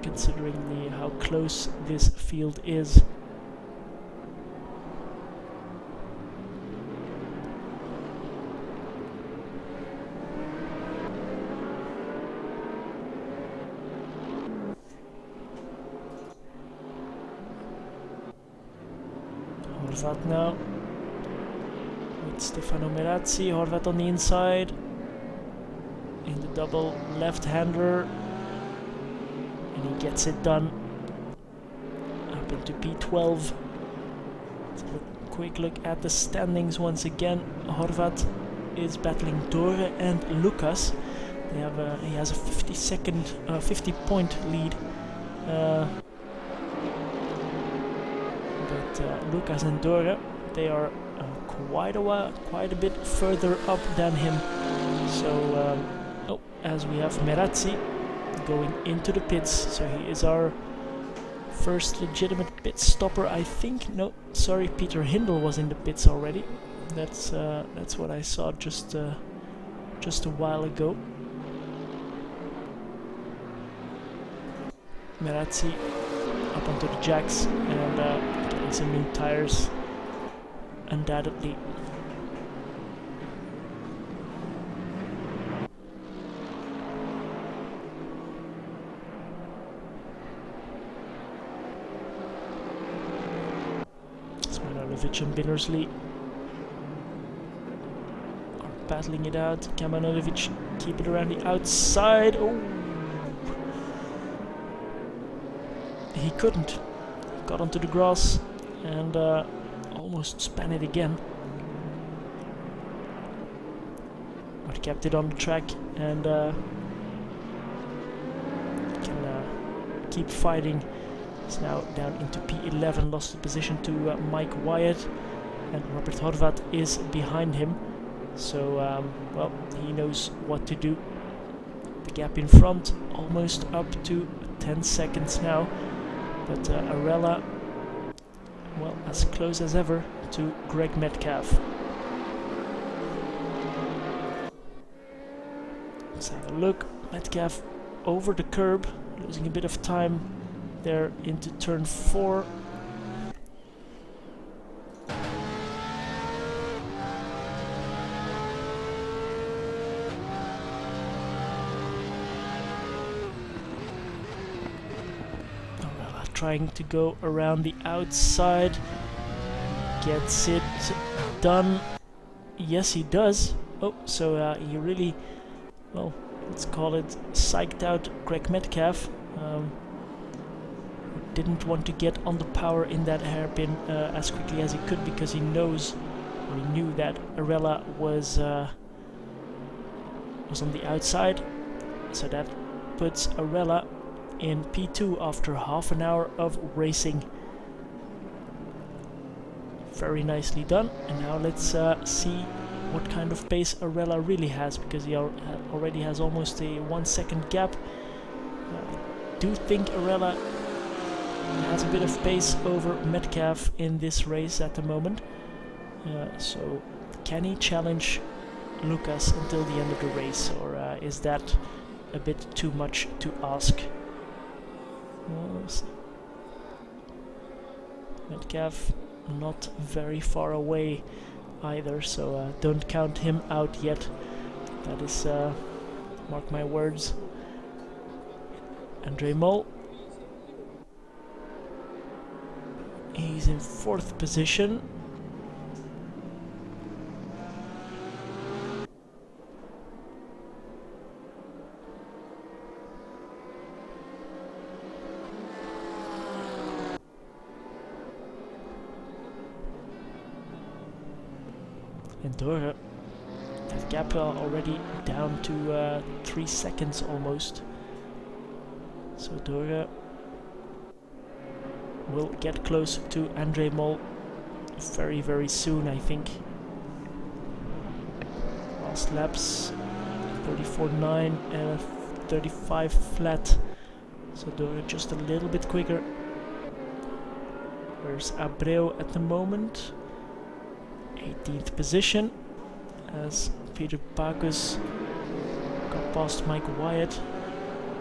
considering how close this field is. Horvat now with Stefano Merazzi. Horvat on the inside in the double left-hander, and he gets it done up into P12. Let's have a quick look at the standings once again. Horvat is battling Dore and Lucas. They have he has a 50-point lead, but Lucas and Dore, they are quite a bit further up than him. So as we have Merazzi going into the pits, so he is our first legitimate pit stopper, I think. No, sorry, Peter Hindle was in the pits already. That's what I saw just a while ago. Merazzi up up onto the jacks and getting some new tires, undoubtedly. Manojlovic and Binnersley are battling it out. Can Manojlovic keep it around the outside? Oh! He couldn't. He got onto the grass and almost span it again. But kept it on the track and can keep fighting. He's now down into P11, lost the position to Mike Wyatt, and Robert Horvat is behind him. So, well, he knows what to do. The gap in front almost up to 10 seconds now, but Arella, well, as close as ever to Greg Metcalf. Let's have a look. Metcalf over the curb, losing a bit of time there into turn 4. Arella trying to go around the outside, gets it done. Yes, he does. Oh, so he really, well, let's call it psyched out Greg Metcalf. Didn't want to get on the power in that hairpin as quickly as he could, because he knows, or he knew that Arella was on the outside. So that puts Arella in P2 after half an hour of racing. Very nicely done. And now let's see what kind of pace Arella really has, because he already has almost a 1 second gap. I do think Arella has a bit of pace over Metcalf in this race at the moment. So can he challenge Lucas until the end of the race, or is that a bit too much to ask? Metcalf not very far away either, so don't count him out yet. That is, mark my words. Andre Mol. He's in 4th position. And Dora, that gap already down to 3 seconds almost. So Dora will get close to Andre Mol very, very soon, I think. Last laps, 34.9 and 35 flat. So Dora just a little bit quicker. Where's Abreu at the moment? 18th position, as Peter Bacchus got past Mike Wyatt,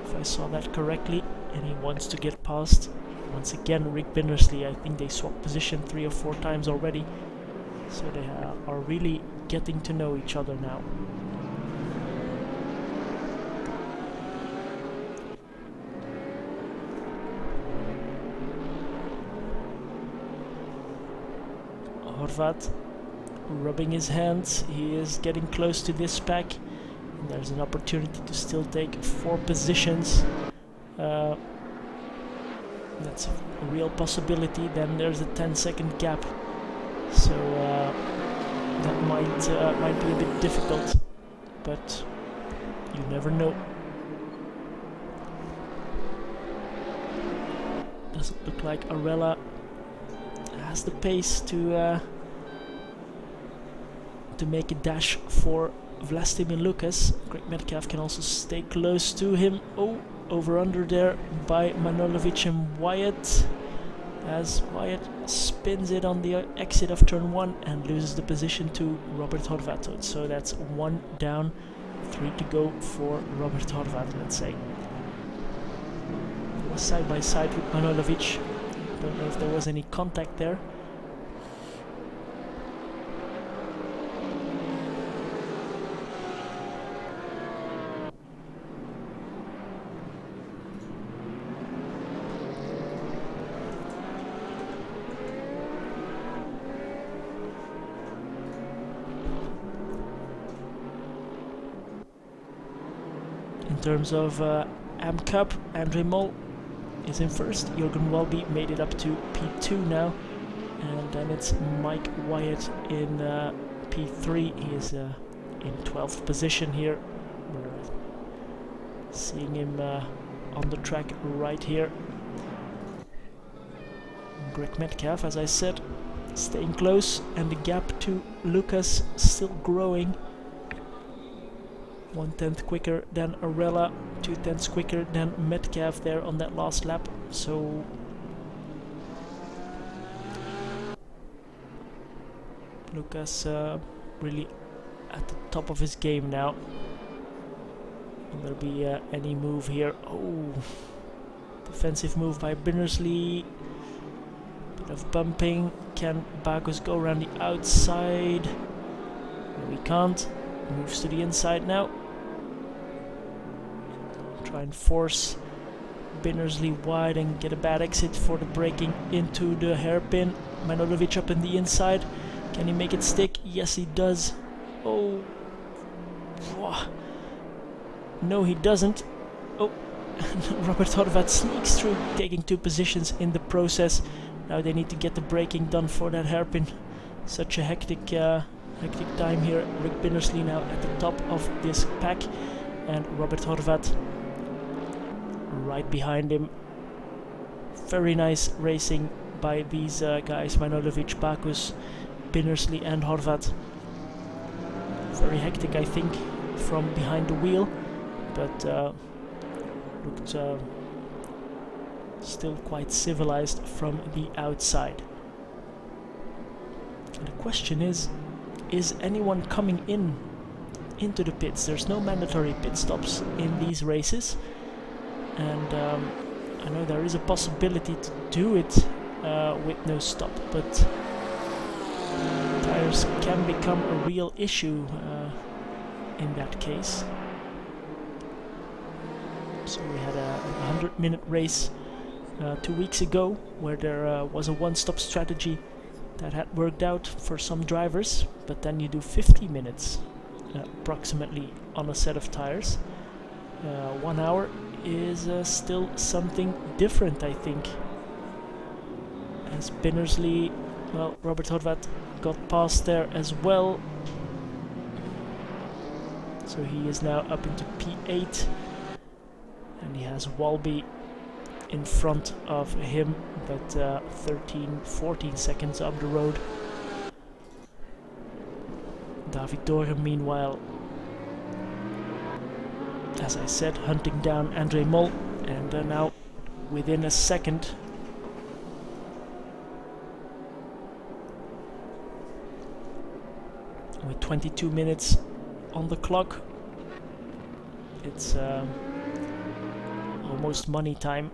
if I saw that correctly, and he wants to get past once again Rick Binnersley. I think they swapped position 3 or 4 times already, so they are really getting to know each other now. Horvat rubbing his hands. He is getting close to this pack, and there's an opportunity to still take 4 positions. That's a real possibility. Then there's a 10-second gap, so that might be a bit difficult, but you never know. Doesn't look like Arella has the pace to make a dash for Vlastimir Lucas. Greg Metcalf can also stay close to him. Oh, over under there by Manojlovic and Wyatt, as Wyatt spins it on the exit of turn 1 and loses the position to Robert Horvat. So that's 1 down, 3 to go for Robert Horvat, let's say. Side by side with Manojlovic. Don't know if there was any contact there. In terms of AM Cup, Andre Mol is in first. Jürgen Walby made it up to P2 now. And then it's Mike Wyatt in P3. He is in 12th position here. We're seeing him on the track right here. Greg Metcalf, as I said, staying close, and the gap to Lucas still growing. 1/10 quicker than Arella, 2/10 quicker than Metcalf there on that last lap. So Lucas really at the top of his game now. Will there be any move here? Oh, defensive move by Binnersley. Bit of bumping. Can Bagus go around the outside? No, he can't. Moves to the inside now. Try and force Binnersley wide and get a bad exit for the braking into the hairpin. Manojlovic up in the inside. Can he make it stick? Yes, he does. Oh. No, he doesn't. Oh. Robert Horvat sneaks through, taking 2 positions in the process. Now they need to get the braking done for that hairpin. Such a hectic time here. Rick Binnersley now at the top of this pack. And Robert Horvat right behind him. Very nice racing by these guys, Manojlovic, Bakus, Binnersley and Horvat. Very hectic, I think, from behind the wheel, but looked still quite civilized from the outside. And the question is anyone coming into the pits? There's no mandatory pit stops in these races, and I know there is a possibility to do it with no stop, but tires can become a real issue in that case. So we had a 100-minute race 2 weeks ago where there was a one-stop strategy that had worked out for some drivers, but then you do 50 minutes approximately on a set of tires. 1 hour is still something different, I think. As Binnersley, well, Robert Horvat got past there as well. So he is now up into P8. And he has Walby in front of him, but 13-14 seconds up the road. David Dorgen, meanwhile, as I said, hunting down Andre Mol, and now within a second. With 22 minutes on the clock, it's almost money time.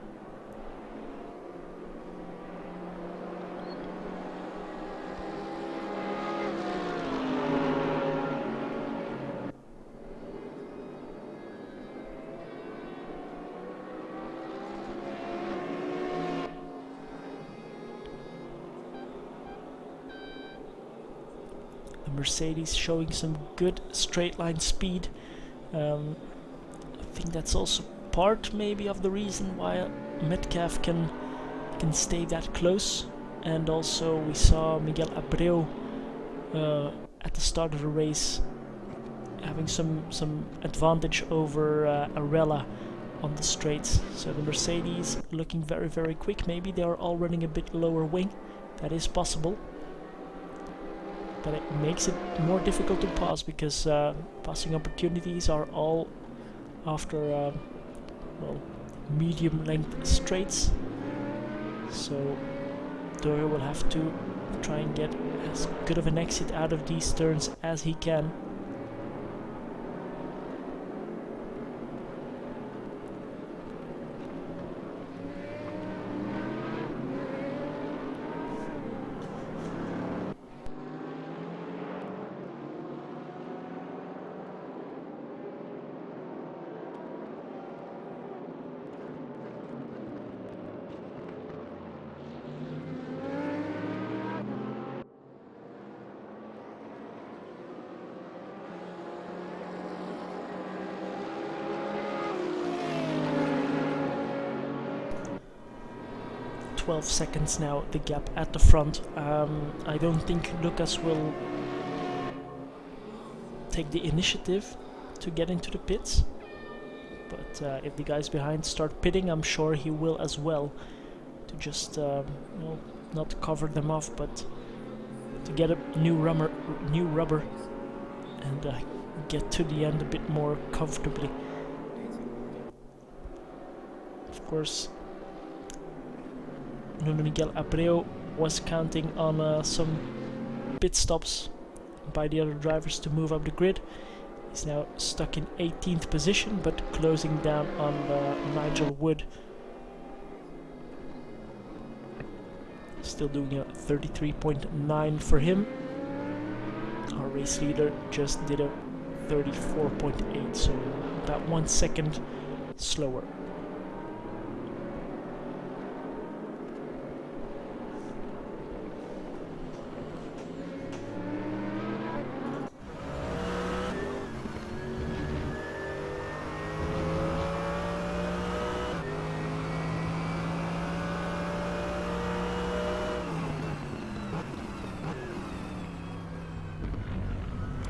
The Mercedes showing some good straight line speed. I think that's also part maybe of the reason why Metcalf can stay that close. And also we saw Miguel Abreu at the start of the race having some advantage over Arella on the straights. So the Mercedes looking very, very quick. Maybe they are all running a bit lower wing. That is possible. But it makes it more difficult to pass, because passing opportunities are all after well, medium length straights. So Doyle will have to try and get as good of an exit out of these turns as he can. 12 seconds now, the gap at the front. I don't think Lucas will take the initiative to get into the pits, but if the guys behind start pitting, I'm sure he will as well, to just well, not cover them off, but to get a new rubber and get to the end a bit more comfortably. Of course, Nuno Miguel Abreu was counting on some pit stops by the other drivers to move up the grid. He's now stuck in 18th position, but closing down on Nigel Wood. Still doing a 33.9 for him. Our race leader just did a 34.8, so about 1 second slower.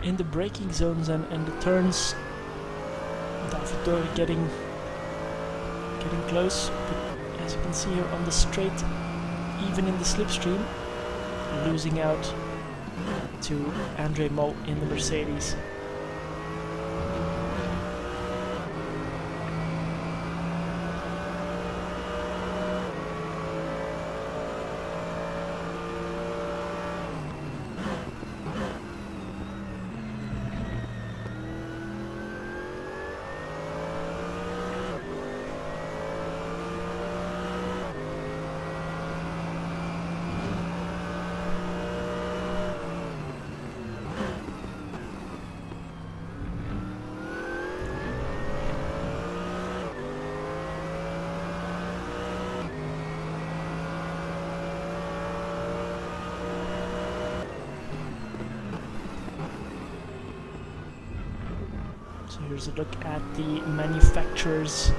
In the braking zones and the turns, David getting close, but as you can see here on the straight, even in the slipstream, losing out to Andre Mol in the Mercedes. Here's a look at the manufacturers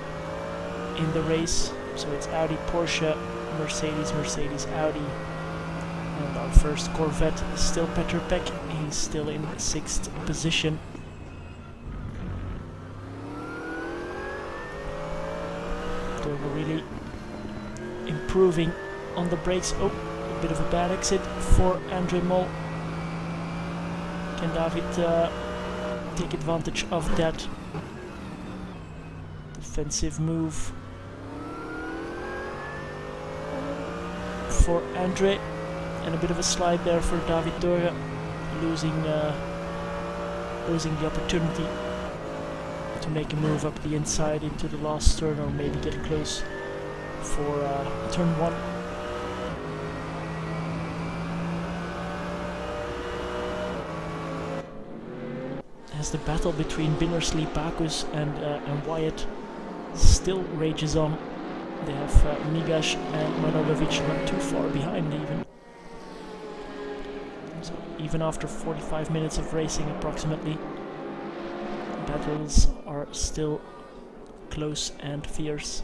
in the race. So it's Audi, Porsche, Mercedes, Mercedes, Audi. And our first Corvette is still Petr Pek. He's still in 6th position. Dover really improving on the brakes. Oh, a bit of a bad exit for Andre Mol. Can David take advantage of that defensive move for Andre, and a bit of a slide there for David Doria, losing the opportunity to make a move up the inside into the last turn, or maybe get close for turn 1. As the battle between Binnersley, Bacchus and Wyatt still rages on. They have Migash and Manojlovic not too far behind even. So even after 45 minutes of racing approximately, battles are still close and fierce.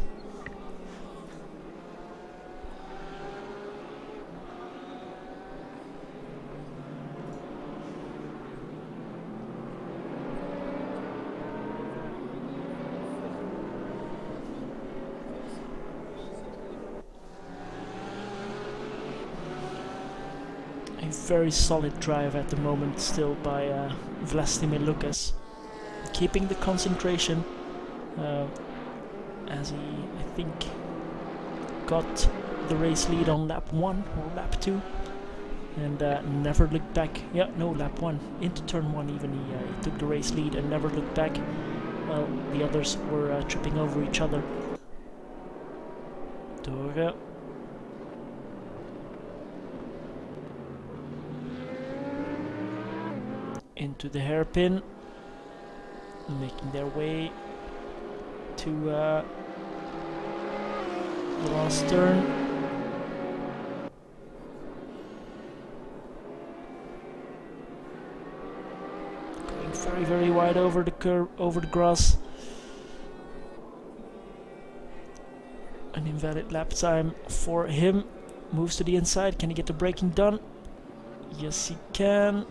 A very solid drive at the moment still by Vlastimir Lucas, keeping the concentration as he, I think, got the race lead on lap 1 or lap 2 and never looked back. Yeah, no, lap 1, into turn 1 even, he took the race lead and never looked back while the others were tripping over each other. Dora. Into the hairpin, making their way to the last turn. Going very, very wide over the curve, over the grass. An invalid lap time for him. Moves to the inside. Can he get the braking done? Yes, he can.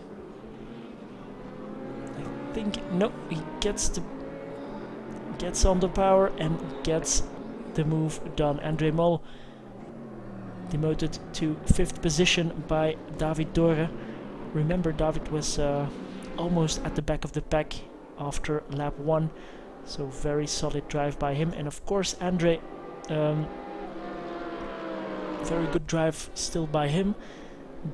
I think no. He gets on the power and gets the move done. Andre Mol demoted to 5th position by David Dore. Remember, David was almost at the back of the pack after lap 1, so very solid drive by him. And of course Andre, very good drive still by him,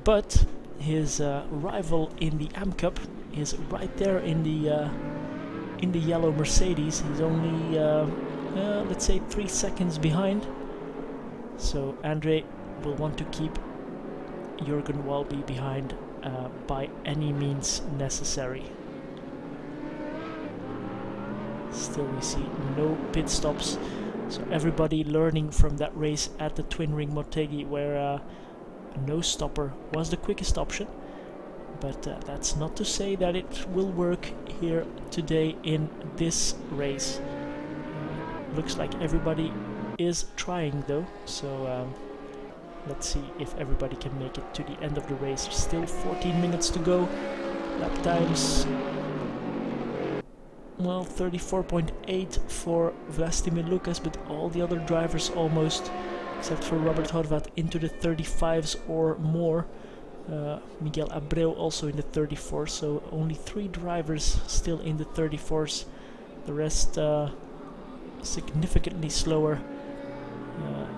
but his rival in the AM Cup is right there in the yellow Mercedes. He's only let's say 3 seconds behind, so Andre will want to keep Jürgen Walby behind by any means necessary. Still we see no pit stops, so everybody learning from that race at the Twin Ring Motegi, where no stopper was the quickest option, but that's not to say that it will work here today in this race. Looks like everybody is trying though, so let's see if everybody can make it to the end of the race. Still 14 minutes to go. Lap times, well, 34.8 for Vlastimir Lucas, but all the other drivers almost, except for Robert Horvat, into the 35s or more. Miguel Abreu also in the 34s, so only 3 drivers still in the 34s. The rest significantly slower,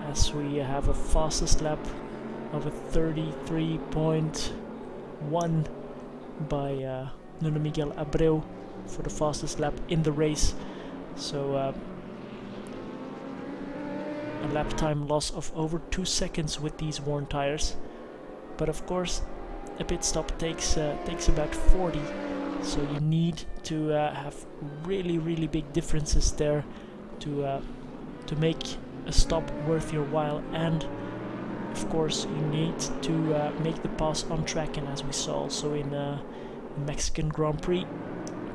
as we have a fastest lap of a 33.1 by Nuno Miguel Abreu for the fastest lap in the race. So a lap time loss of over 2 seconds with these worn tires. But of course a pit stop takes about 40, so you need to have really big differences there to make a stop worth your while, and of course you need to make the pass on track. And as we saw also in Mexican Grand Prix,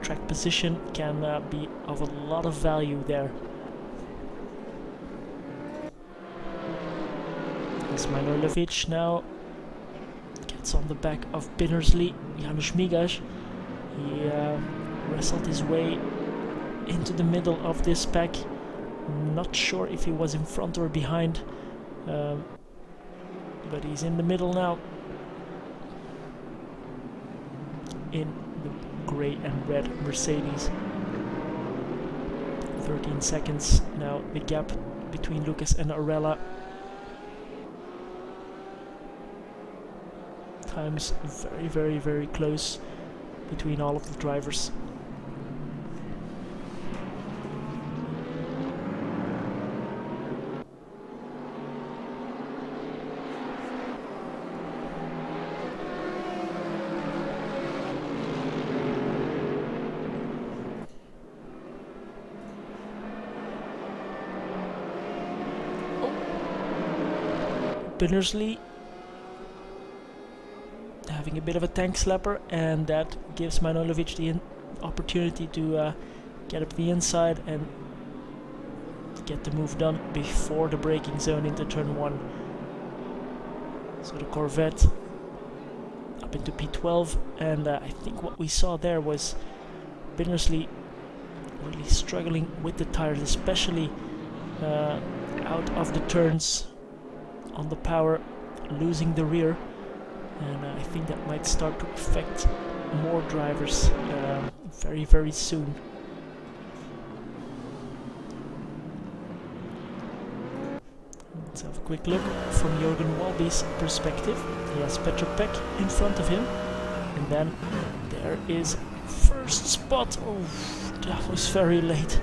track position can be of a lot of value there. As Manojlovic now gets on the back of Binnersley, Janusz Migasz, he wrestled his way into the middle of this pack. Not sure if he was in front or behind, but he's in the middle now, in the grey and red Mercedes. 13 seconds now the gap between Lucas and Arella. Times very close between all of the drivers. Binnersley having a bit of a tank slapper, and that gives Manojlovic the opportunity to get up the inside and get the move done before the braking zone into turn 1. So the Corvette up into P12, and I think what we saw there was Binnersley really struggling with the tires, especially out of the turns on the power, losing the rear, and I think that might start to affect more drivers very soon. Let's have a quick look from Jürgen Walby's perspective. He has Petr Pek in front of him, and then there is first spot. Oh, that was very late.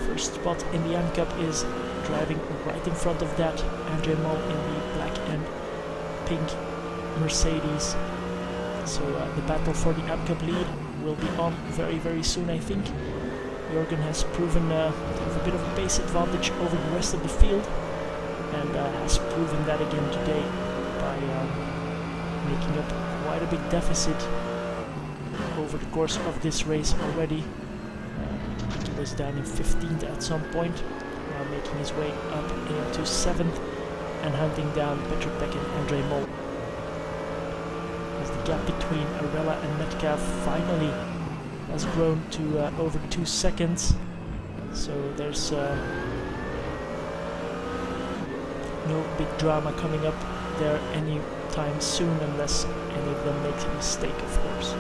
First spot in the AM Cup is driving right in front of that Andre Mol in the black and pink Mercedes. So the battle for the AM Cup lead will be on very soon, I think. Jürgen has proven to have a bit of a pace advantage over the rest of the field, and has proven that again today by making up quite a big deficit over the course of this race already. He was down in 15th at some point, now making his way up into 7th and hunting down Petr Pek and Andre Mol. As the gap between Arella and Metcalf finally has grown to over 2 seconds, so there's no big drama coming up there anytime soon, unless any of them makes a mistake, of course.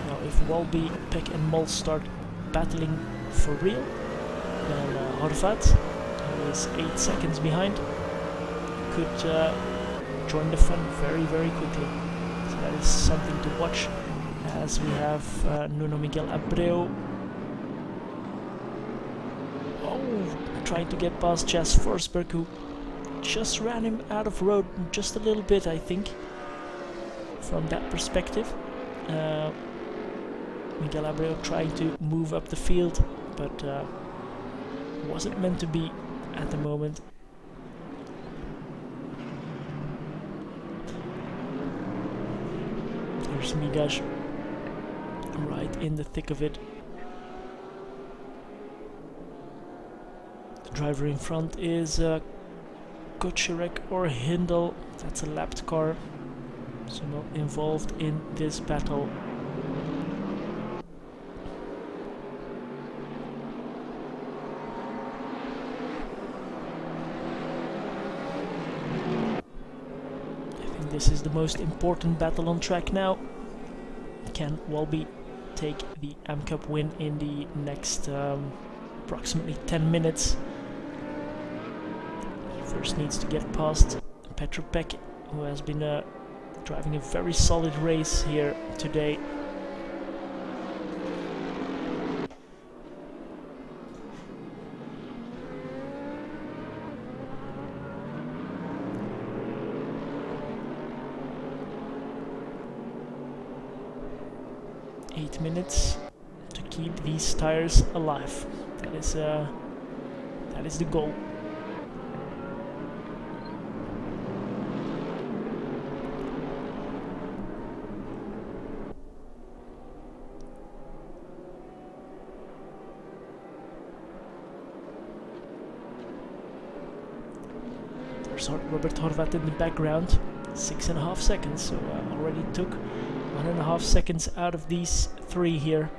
Now if Walby, Peck and Mol start battling for real, then Horvat, who is 8 seconds behind, could join the fun very, very quickly. So that is something to watch, as we have Nuno Miguel Abreu trying to get past Jas Forsberg, who just ran him out of road just a little bit, I think, from that perspective. Miguel Abreu trying to move up the field, but wasn't meant to be at the moment. Here's Migash right in the thick of it. The driver in front is Kocherek or Hindel. That's a lapped car, so not involved in this battle. This is the most important battle on track now. Can Walby take the AM Cup win in the next approximately 10 minutes? First needs to get past Petr Pek, who has been driving a very solid race here today. Minutes to keep these tires alive. That is the goal. There's Robert Horvat in the background, 6.5 seconds, so already took 1.5 seconds out of these 3 here.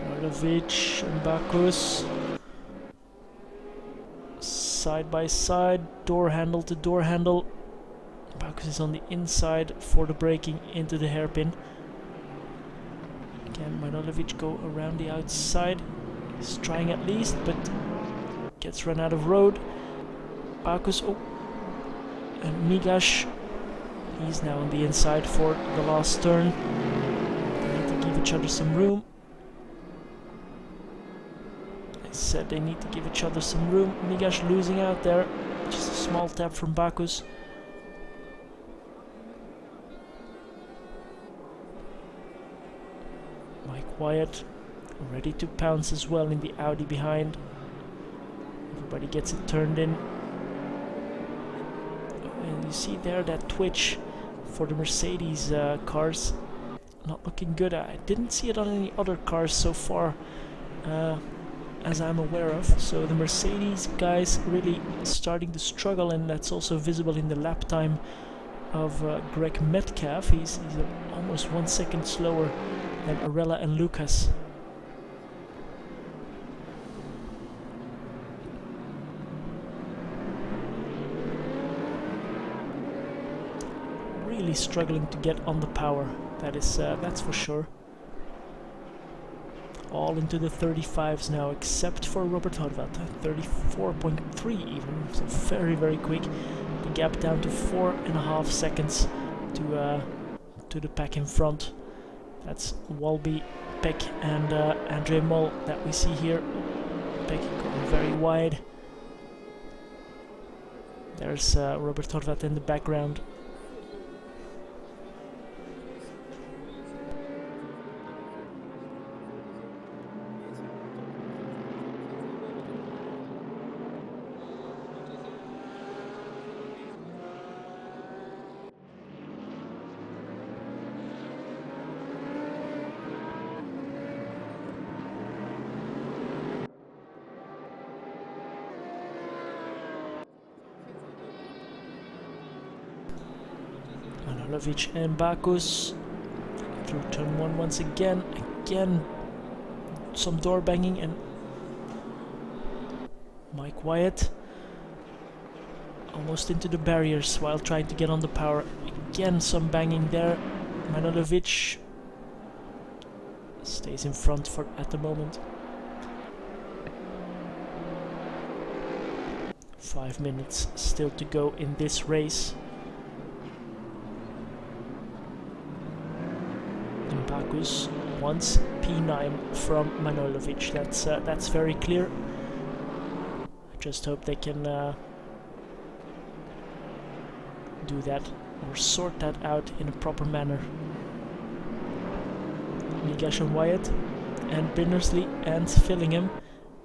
Arlovic and Bakus side by side, door handle to door handle. Bakus is on the inside for the braking into the hairpin. Can Manojlovic go around the outside? He's trying at least, but gets run out of road. Bakus, and Migash. He's now on the inside for the last turn. They need to give each other some room. I said they need to give each other some room. Migash losing out there. Just a small tap from Bakus. Mike Wyatt ready to pounce as well in the Audi behind. Everybody gets it turned in. And you see there that twitch for the Mercedes cars, not looking good. I didn't see it on any other cars so far, as I'm aware of. So the Mercedes guys really starting to struggle, and that's also visible in the lap time of Greg Metcalf. He's almost 1 second slower than Arella and Lucas. Really struggling to get on the power. That's for sure. All into the 35s now, except for Robert Horvat, 34.3 even, so very, very quick. The gap down to 4.5 seconds to the pack in front. That's Walby, Peck, and Andre Mol that we see here. Peck going very wide. There's Robert Horvat in the background. Manojlovic and Bacchus through turn 1 once again. Again, some door banging, and Mike Wyatt almost into the barriers while trying to get on the power. Again, some banging there. Manojlovic stays in front for at the moment. 5 minutes still to go in this race. And Bacchus wants P9 from Manojlovic. That's very clear. I just hope they can do that or sort that out in a proper manner. Migash and Wyatt and Binnersley and Fillingham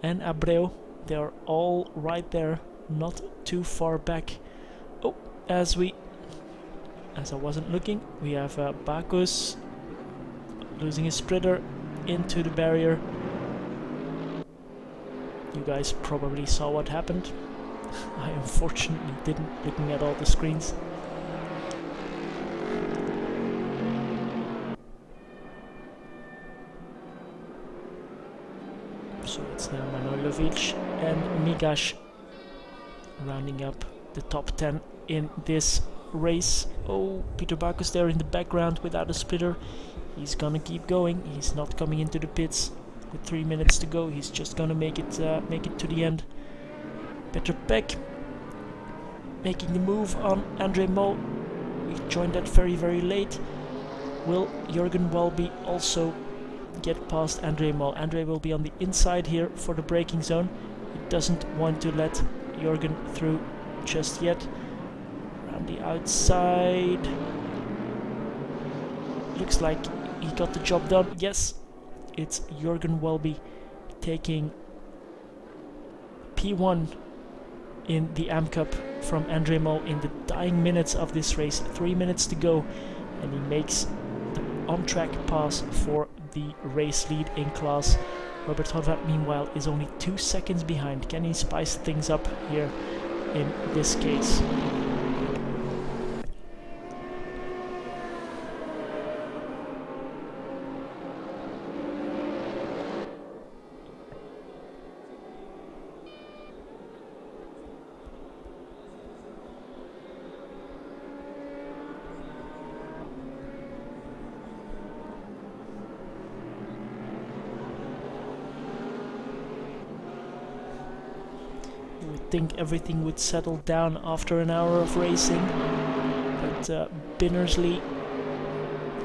and Abreu, they are all right there, not too far back. Oh, as I wasn't looking, we have Bacchus losing his splitter into the barrier. You guys probably saw what happened. I unfortunately didn't, looking at all the screens. So it's now Manojlovic and Migash rounding up the top 10 in this race. Oh, Peter Bacchus there in the background without a splitter. He's gonna keep going. He's not coming into the pits with 3 minutes to go. He's just gonna make it to the end. Peter Peck making the move on Andre Mol. We joined that very late. Will Jürgen Welby also get past Andre Mol? Andre will be on the inside here for the braking zone. He doesn't want to let Jürgen through just yet. Around the outside. Looks like he got the job done. Yes, it's Jürgen Welby taking P1 in the AM Cup from Andre Mol in the dying minutes of this race. 3 minutes to go, and he makes the on-track pass for the race lead in class. Robert Horvat, meanwhile, is only 2 seconds behind. Can he spice things up here in this case? You would think everything would settle down after an hour of racing, but Binnersley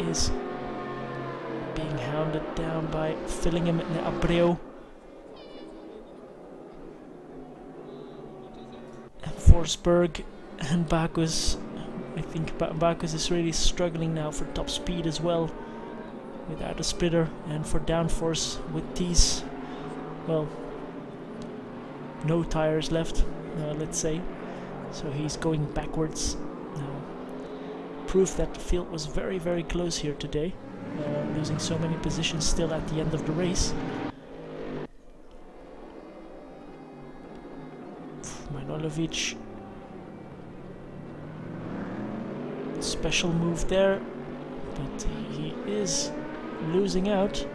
is being hounded down by Fillingham and Abreu. And Forsberg and Bacchus. I think Bacchus is really struggling now for top speed as well, without a splitter, and for downforce with these, well, no tires left, let's say. So he's going backwards now. Proof that the field was very close here today, losing so many positions still at the end of the race. Manojlovic, special move there, but he is losing out.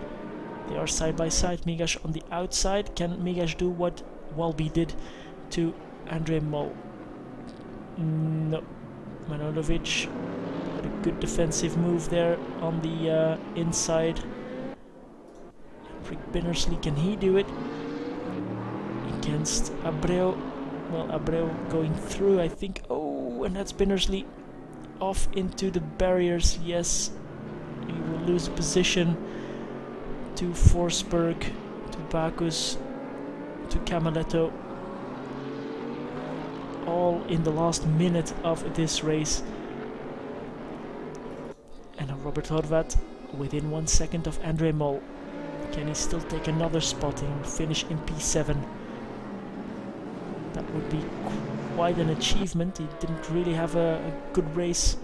They are side by side. Migash on the outside. Can Migash do what Welby did to Andre Mol? No. Manojlovic had a good defensive move there on the inside. Rick Binnersley, can he do it against Abreu? Well, Abreu going through, I think. Oh, and that's Binnersley off into the barriers. Yes, he will lose position to Forsberg, to Bacchus, to Camaletto, all in the last minute of this race. And Robert Horvat within 1 second of Andre Mol. Can he still take another spot and finish in P7? That would be quite an achievement. He didn't really have a good race.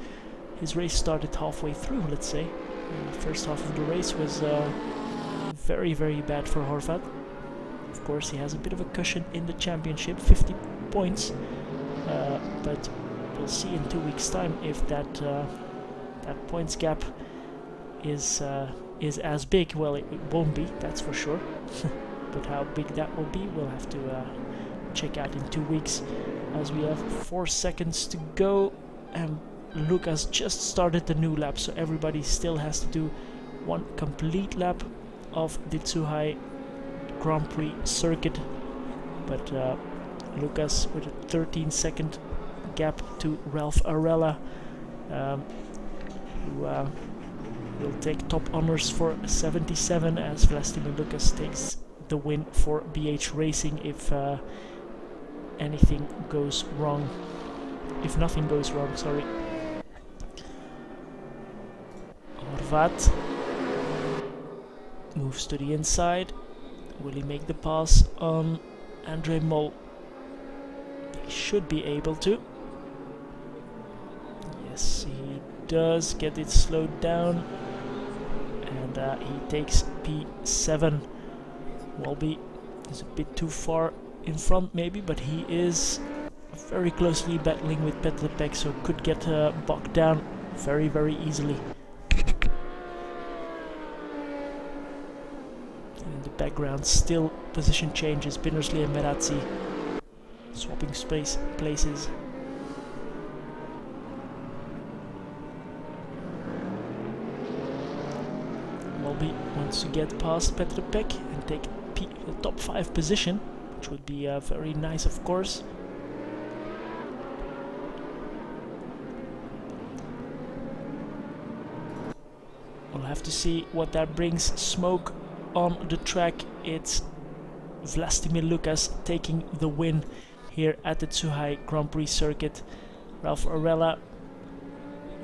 His race started halfway through, let's say. The first half of the race was very bad for Horvat. Of course, he has a bit of a cushion in the championship, 50 points, but we'll see in 2 weeks' time if that that points gap is as big. Well, it won't be, that's for sure. But how big that will be, we'll have to check out in 2 weeks, as we have 4 seconds to go, and Lucas just started the new lap, so everybody still has to do 1 complete lap of the Zhuhai Grand Prix circuit. But Lucas with a 13-second gap to Ralph Arella, who will take top honors for 77, as Vlastimir Lucas takes the win for BH Racing if anything goes wrong. If nothing goes wrong, sorry. Horvat moves to the inside. Will he make the pass on Andre Mol? He should be able to. Yes, he does get it slowed down, and he takes P7. Welby is a bit too far in front maybe, but he is very closely battling with Petr Pek, so could get bogged down very, very easily. In the background, still position changes. Binnersley and Merazzi swapping places. Welby wants to get past Petr Pek and take the top 5 position, which would be very nice, of course. We'll have to see what that brings. Smoke on the track. It's Vlastimir Lucas taking the win here at the Zhuhai Grand Prix circuit. Ralph Arella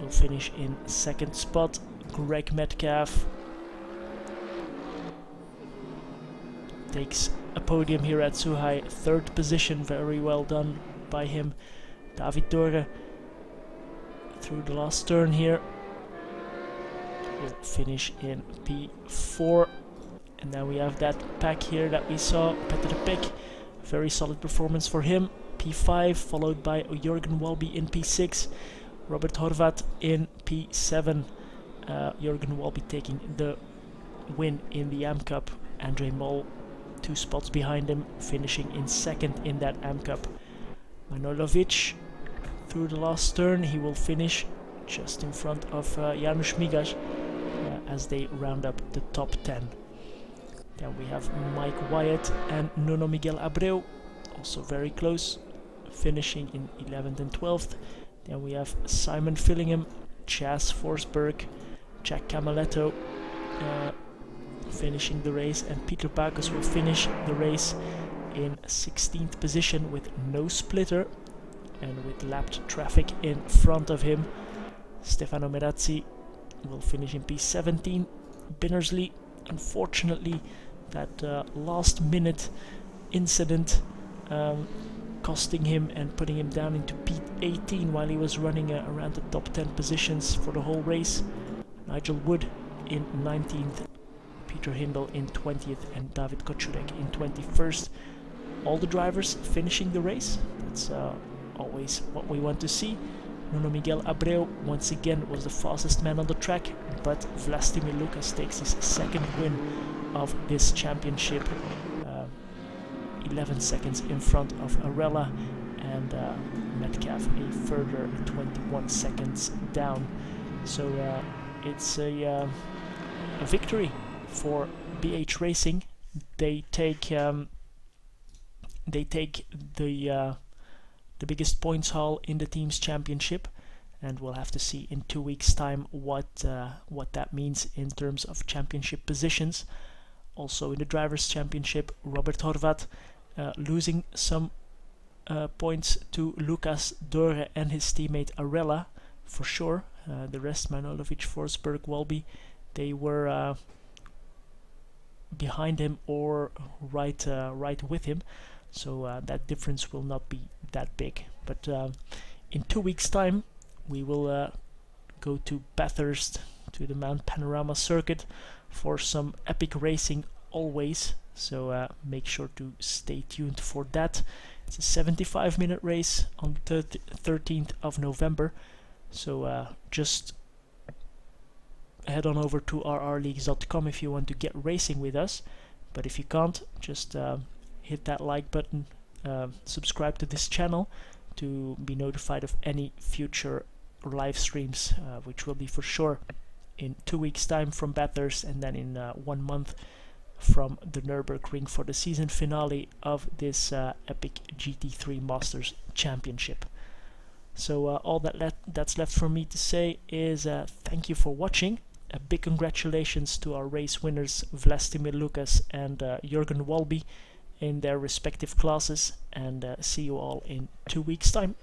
will finish in 2nd spot. Greg Metcalf takes a podium here at Zhuhai, 3rd position, very well done by him. David Dore through the last turn here will finish in P4. And then we have that pack here that we saw. Petr Pek, very solid performance for him. P5, followed by Jürgen Welby in P6. Robert Horvat in P7. Jürgen Welby taking the win in the AM Cup. Andre Mol 2 spots behind him, finishing in 2nd in that AM Cup. Manojlovic through the last turn, he will finish just in front of Janusz Migasz as they round up the top 10. Then we have Mike Wyatt and Nuno Miguel Abreu, also very close, finishing in 11th and 12th. Then we have Simon Fillingham, Chas Forsberg, Jack Camaletto finishing the race, and Peter Backus will finish the race in 16th position with no splitter and with lapped traffic in front of him. Stefano Merazzi will finish in P17. Binnersley, unfortunately, that last minute incident costing him and putting him down into P18 while he was running around the top 10 positions for the whole race. Nigel Wood in 19th, Peter Hindle in 20th, and David Koczurek in 21st. All the drivers finishing the race. That's always what we want to see. Nuno Miguel Abreu once again was the fastest man on the track, but Vlastimir Lucas takes his 2nd win of this championship, 11 seconds in front of Arella, and Metcalf a further 21 seconds down. So it's a victory for BH Racing. They take the biggest points haul in the team's championship, and we'll have to see in 2 weeks' time what that means in terms of championship positions. Also in the drivers' championship, Robert Horvat losing some points to Lucas Dore and his teammate Arella for sure. The rest, Manojlovic, Forsberg, Welby, they were behind him or right with him. So that difference will not be that big. But in 2 weeks' time, we will go to Bathurst, to the Mount Panorama circuit, for some epic racing always. So make sure to stay tuned for that. It's a 75-minute race on the 13th of November. So just head on over to rrleagues.com if you want to get racing with us. But if you can't, just hit that like button, subscribe to this channel to be notified of any future live streams, which will be for sure in 2 weeks time from Bathurst, and then in 1 month from the Nürburgring for the season finale of this epic GT3 Masters Championship. So all that's left for me to say is thank you for watching. A big congratulations to our race winners Vlastimir Lukas and Jürgen Walby in their respective classes, and see you all in 2 weeks time.